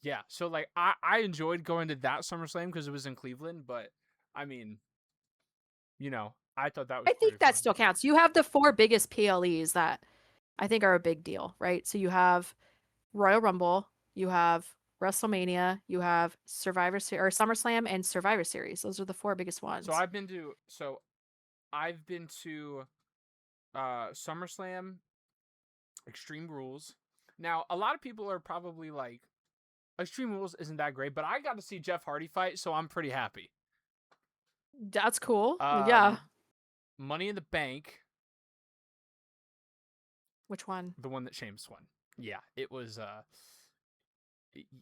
yeah, so like I enjoyed going to that SummerSlam because it was in Cleveland, but I mean, I thought that was I pretty think that fun. still counts. You have the four biggest PLEs that I think are a big deal, right? So you have Royal Rumble, you have WrestleMania, you have Survivor Series or SummerSlam and Survivor Series. Those are the four biggest So ones. I've been to SummerSlam, Extreme Rules. Now, a lot of people are probably like, Extreme Rules isn't that great, but I got to see Jeff Hardy fight, so I'm pretty happy. That's cool. Yeah. Um, Money in the Bank, Which one? the one that Sheamus won. Yeah, it was.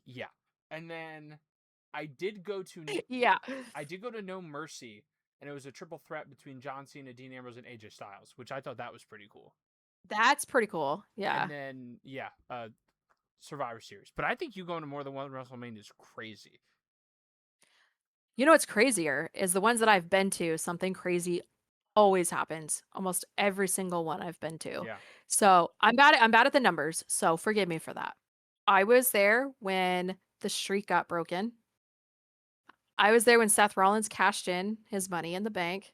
Yeah, and then I did go to Yeah. I did go to No Mercy, and it was a triple threat between John Cena, Dean Ambrose, and AJ Styles, which I thought that was pretty cool. That's pretty cool. And Yeah. then yeah, Survivor Series. But I think you going to more than one WrestleMania is crazy. You know what's crazier is the ones that I've been to, something crazy always happens. Almost every single one I've been to. Yeah. So I'm bad at the numbers, so forgive me for that. I was there when the streak got broken. I was there when Seth Rollins cashed in his money in the bank.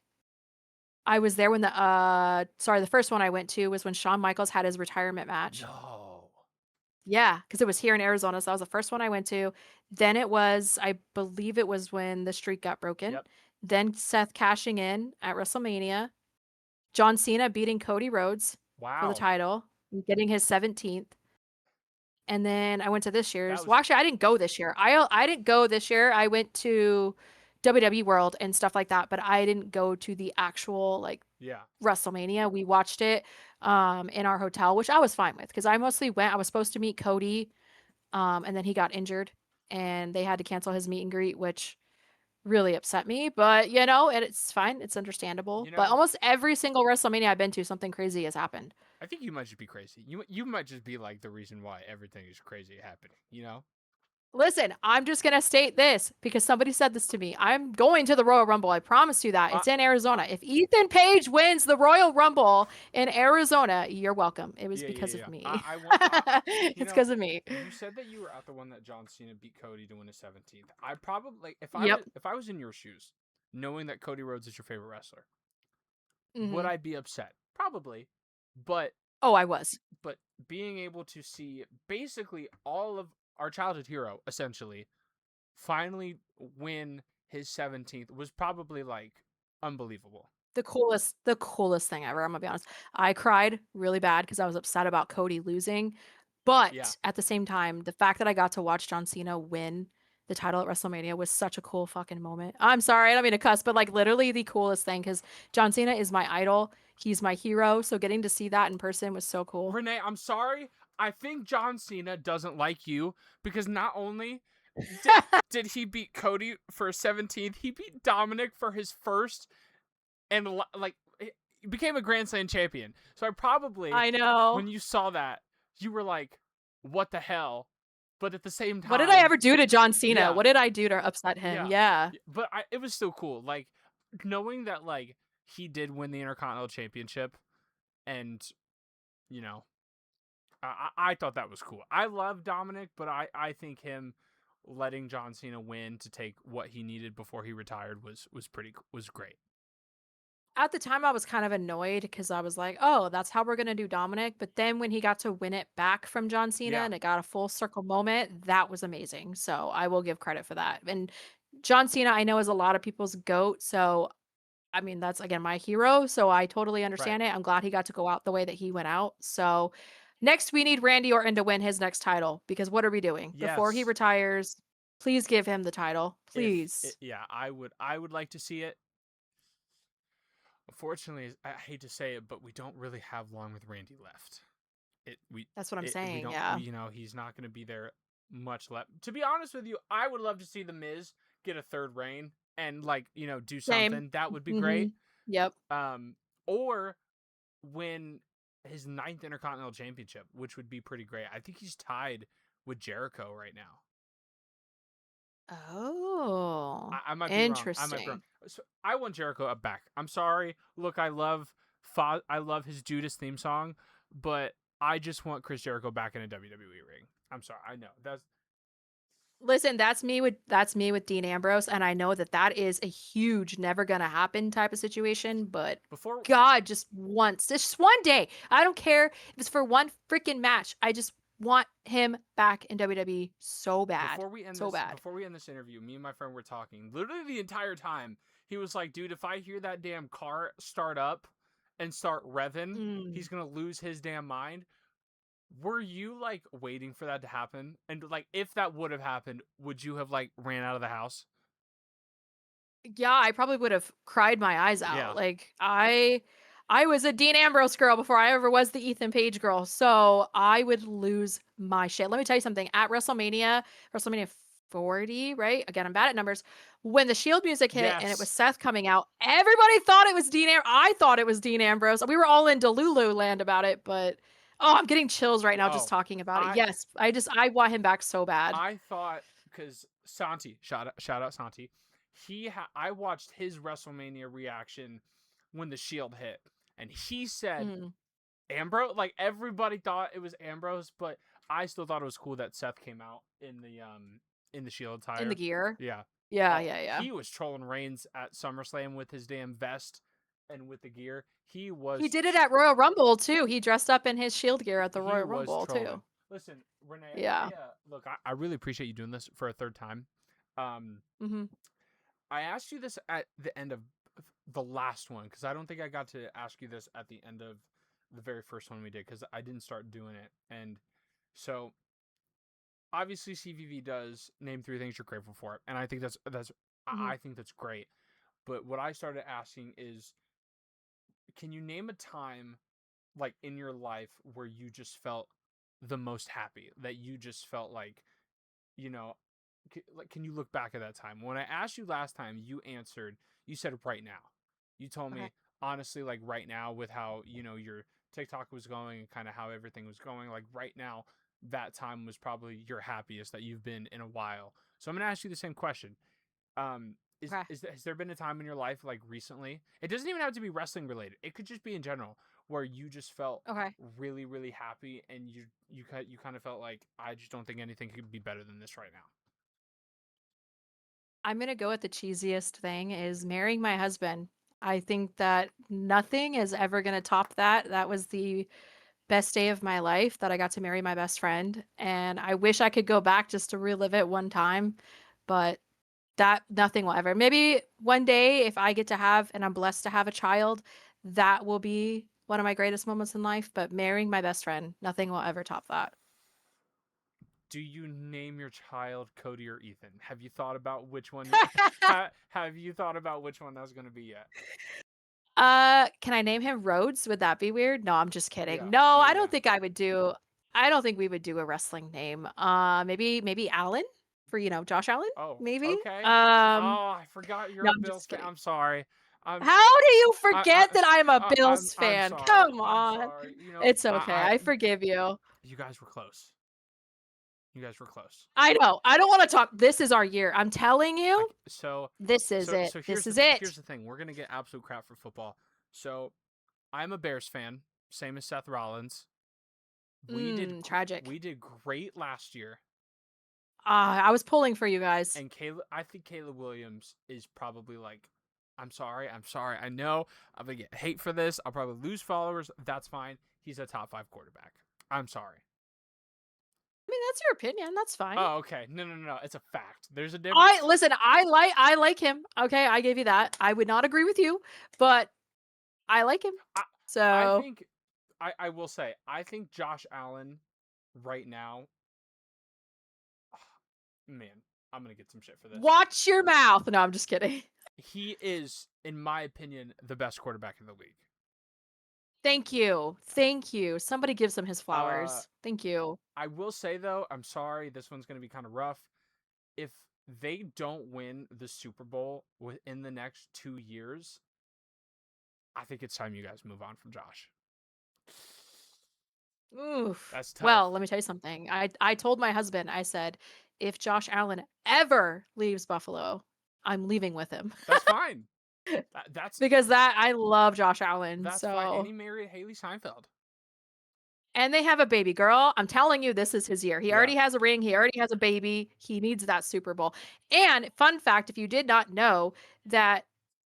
I was there when the first one I went to was when Shawn Michaels had his retirement match. No. Yeah, because it was here in Arizona, so that was the first one I went to. Then it was, I believe it was when the streak got broken. Yep. Then Seth cashing in at WrestleMania. John Cena beating Cody Rhodes for the Wow. title, getting his 17th. And then I went to this That year's. was Well, actually, I didn't go this year. I didn't go this year. I went to WWE World and stuff like that, but I didn't go to the actual like Yeah. WrestleMania. We watched it in our hotel, which I was fine with because I mostly went. I was supposed to meet Cody, and then he got injured, and they had to cancel his meet and greet, which really upset me. But you know, it's fine. It's understandable. You But know, almost every single WrestleMania I've been to, something crazy has happened. I think you might just be crazy. You might just be like the reason why everything is crazy happening. You know. Listen, I'm just gonna state this because somebody said this to me. I'm going to the Royal Rumble. I promise you that. Uh, It's in uh, Arizona. If Ethan Page wins the Royal Rumble in Arizona, you're welcome. It was yeah, yeah, because yeah. of me. I want. You It's know, because of me. you said that you were at the one that John Cena beat Cody to win his 17th. I probably like Yep. if I was in your shoes, knowing that Cody Rhodes is your favorite wrestler, would Hmm. I be upset? Probably, but Oh, I was. but being able to see basically all of our childhood hero essentially finally win his 17th was probably like unbelievable. The coolest thing ever. I'm gonna be honest. I cried really bad because I was upset about Cody losing. Yeah. But at the same time, the fact that I got to watch John Cena win the title at WrestleMania was such a cool fucking moment. I'm sorry, I don't mean to cuss, but like literally the coolest thing because John Cena is my idol. He's my hero. So getting to see that in person was so cool. Renee, I'm sorry. I think John Cena doesn't like you because not only did did he beat Cody for his 17th, he beat Dominic for his first and like he became a Grand Slam champion. So I probably I know. when you saw that, you were like, "What the hell?" But at the same What did I time, ever do to John Cena? yeah, What did I do to upset him? yeah. Yeah. But it was still cool. Like knowing that like he did win the Intercontinental Championship and you know, I thought that was cool. I love Dominic, but I think him letting John Cena win to take what he needed before he retired was great. At the time, I was kind of annoyed because I was like, "Oh, that's how we're gonna do Dominic." But then when he got to win it back from John Cena Yeah, and it got a full circle moment, that was amazing. So I will give credit for that. And John Cena, I know, is a lot of people's goat. So I mean, that's again my hero. So I totally right. understand it. I'm glad he got to go out the way that he went out. So next, we need Randy Orton to win his next title because what are we doing before he Yes. retires? Please give him the title, please. Yeah, I would like to see it. Unfortunately, I hate to say it, but we don't really have long with Randy left. That's what I'm We saying. don't Yeah. he's not going to be there much left. To be honest with you, I would love to see the Miz get a third reign and like, do Same. something. That would be Hmm. great. Yep. Or win his ninth Intercontinental Championship, which would be pretty great. I think he's tied with Jericho right now. Oh, I might be wrong. I might be wrong. interesting. So I want Jericho up back. I'm sorry. Look, I love his Judas theme song, but I just want Chris Jericho back in a WWE ring. I'm sorry. I know that's Listen, that's me with Dean Ambrose, and I know that that is a huge, never gonna happen type of situation. But before God, just once, just one day. I don't care if it's for one freaking match. I just want him back in WWE so bad, so bad. before we end this interview. Me and my friend were talking. Literally the entire time, he was like, "Dude, if I hear that damn car start up and start revving, Mm. he's gonna lose his damn mind." Were you like waiting for that to happen? And like if that would have happened, would you have like ran out of the house? Yeah, I probably would have cried my eyes out. Yeah. Like I was a Dean Ambrose girl before I ever was the Ethan Page girl. So I would lose my shit. Let me tell you something. At WrestleMania 40, right? Again, I'm bad at numbers. When the Shield music hit and it was Yes. Seth coming out, everybody thought it was I thought it was Dean Ambrose. We were all in Delulu land about it, but oh, I'm getting chills right now just Oh, talking about it. I Yes, I want him back so bad. I thought because Santi, shout out Santi, I watched his WrestleMania reaction when the Shield hit, and he said Mm, Ambrose. Like everybody thought it was Ambrose, but I still thought it was cool that Seth came out in the Shield in the attire. gear. Yeah. Yeah, Oh, yeah, yeah. he was trolling Reigns at SummerSlam with his damn vest and with the gear. He did it at Royal Rumble too. He dressed up in his Shield gear at the He Royal was Rumble too. trolling. Listen, Renee, Yeah. look. I really appreciate you doing this for a third time. Um, Hmm. I asked you this at the end of the last one because I don't think I got to ask you this at the end of the very first one we did because I didn't start doing it. And so obviously CVV does name three things you're grateful for, and I think Mhm. I think that's great. But what I started asking is, can you name a time like in your life where you just felt the most happy, that you just felt like, you know, like, can you look back at that time? When I asked you last time, you answered, you said right now. You told Okay. me honestly, like right now, with how, your TikTok was going and kind of how everything was going, like right now, that time was probably your happiest that you've been in a while. So I'm gonna ask you the same question. Okay. Has there been a time in your life like recently? It doesn't even have to be wrestling related. It could just be in general where you just felt Okay. really really happy, and you kind of felt like, I just don't think anything could be better than this right now. I'm gonna go with the cheesiest thing is marrying my husband. I think that nothing is ever gonna top that. That was the best day of my life that I got to marry my best friend, and I wish I could go back just to relive it one time, but that nothing will ever. Maybe one day if I get to have and I'm blessed to have a child, that will be one of my greatest moments in life, but marrying my best friend, nothing will ever top that. Do you name your child Cody or Ethan? Have you thought about which one have you thought about which one that's going to be yet? Can I name him Rhodes? Would that be weird? No, I'm just Yeah. kidding. No, Yeah, I yeah. don't think I would do I don't think we would do a wrestling name. Maybe Allen for, Josh Allen, Oh, maybe. okay. Oh, I forgot you're No, a I'm Bills just fan. kidding. I'm sorry. I'm How do you I forget that I'm a Bills I'm fan? sorry. Come I'm on. sorry. It's okay. I forgive you. You guys were close. You guys were close. I know. I don't want to talk. This is our year. I'm telling I you, so this is so it. so This is it. here's the thing. We're gonna get absolute crap for football. So I'm a Bears fan, same as Seth Rollins. Tragic. We did great last year, I was pulling for you guys. and I think Caleb Williams is probably like, I'm sorry, I'm sorry. I know I'm gonna get hate for this. I'll probably lose followers. That's fine. He's a top 5 quarterback. I'm sorry. I mean, that's your opinion. That's fine. Oh, okay. No, no, no, no. It's a fact. There's a I difference. listen, I like him. Okay, I gave you that. I would not agree with you, but I like him. I, I So think I will say, I think Josh Allen right now, man, I'm gonna get some shit for this. watch your mouth. No, I'm just kidding. He is, in my opinion, the best quarterback in the league. Thank you. Thank you. Somebody gives him his Uh, flowers. Thank you. I will say though, I'm sorry, this one's gonna be kind of rough. If they don't win the Super Bowl within the next 2 years, I think it's time you guys move on from Josh. Oof. That's tough. Well, let me tell you something. I told my husband, I said, if Josh Allen ever leaves Buffalo, I'm leaving with him. That's fine. That's Because that I love Josh Allen. that's fine. And So he married Haley Seinfeld. and they have a baby girl. I'm telling you, this is his year. He Yeah. already has a ring. He already has a baby. He needs that Super Bowl. And fun fact, if you did not know that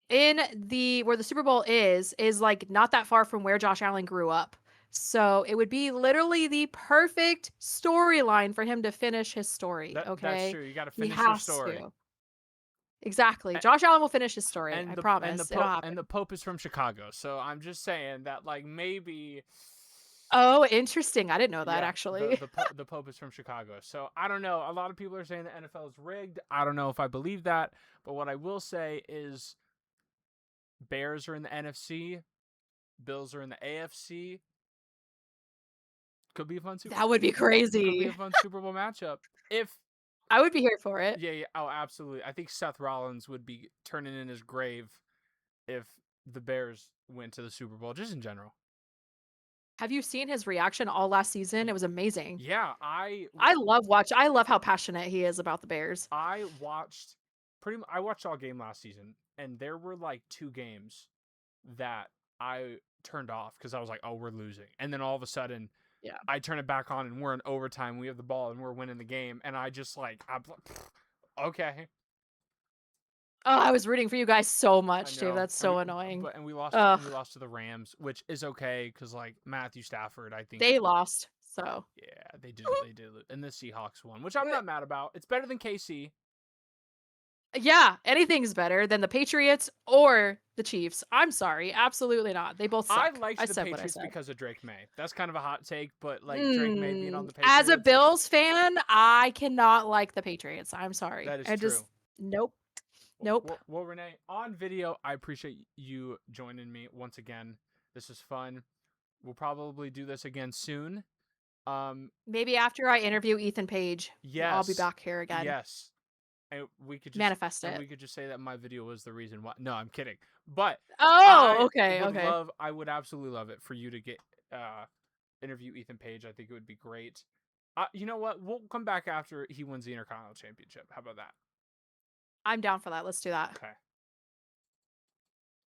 in the where the Super Bowl is like not that far from where Josh Allen grew up. So it would be literally the perfect storyline for him to finish his story. That's Okay. true. You got to He finish your has story. to. Exactly. Josh Allen will finish his story. I And the promise. It'll Pope happen. is from Chicago. So I'm just saying that, like, maybe, Oh, interesting. I didn't know that yeah, actually. the Pope is from Chicago. So I don't know. A lot of people are saying the NFL is rigged. I don't know if I believe that, but what I will say is Bears are in the NFC, Bills are in the AFC. Could be a fun That would be crazy. Super Bowl matchup. If I would be here for it. Yeah, yeah, oh, absolutely. I think Seth Rollins would be turning in his grave if the Bears went to the Super Bowl, just in general. Have you seen his reaction all last season? It was amazing. Yeah, I love how passionate he is about the Bears. I watched I watched all game last season, and there were like 2 games that I turned off because I was like, "Oh, we're losing," and then all of a sudden, Yeah. I turn it back on, and we're in overtime. We have the ball, and we're winning the game, and I just like, okay. Oh, I was rooting for you guys so I much, Dave. know, That's so annoying. and Ugh, we lost to the Rams, which is okay because like Matthew Stafford, I think, they lost. So, yeah, they did, and the Seahawks won, which I'm not mad about. It's better than KC. yeah, anything's better than the Patriots or the Chiefs. I'm sorry, absolutely not. They both I suck. I liked the said what I Patriots said. because of Drake May. That's kind of a hot take, but like Drake May being on the As a Patriots, Bills fan, I cannot like the Patriots. I'm sorry. that is I just true. nope. Nope. Well, Renee, on video, I appreciate you joining me once again. This is fun. We'll probably do this again soon. Maybe after I interview Ethan Page, I'll be Yes, back here again. yes, and Manifest it. we could just say that my video was the reason why. No, I'm kidding. But Oh, I okay, would okay. love, I would absolutely love it for you to get interview Ethan Page. I think it would be great. You know what? We'll come back after he wins the Intercontinental Championship. How about that? I'm down for that. Let's do that. Okay.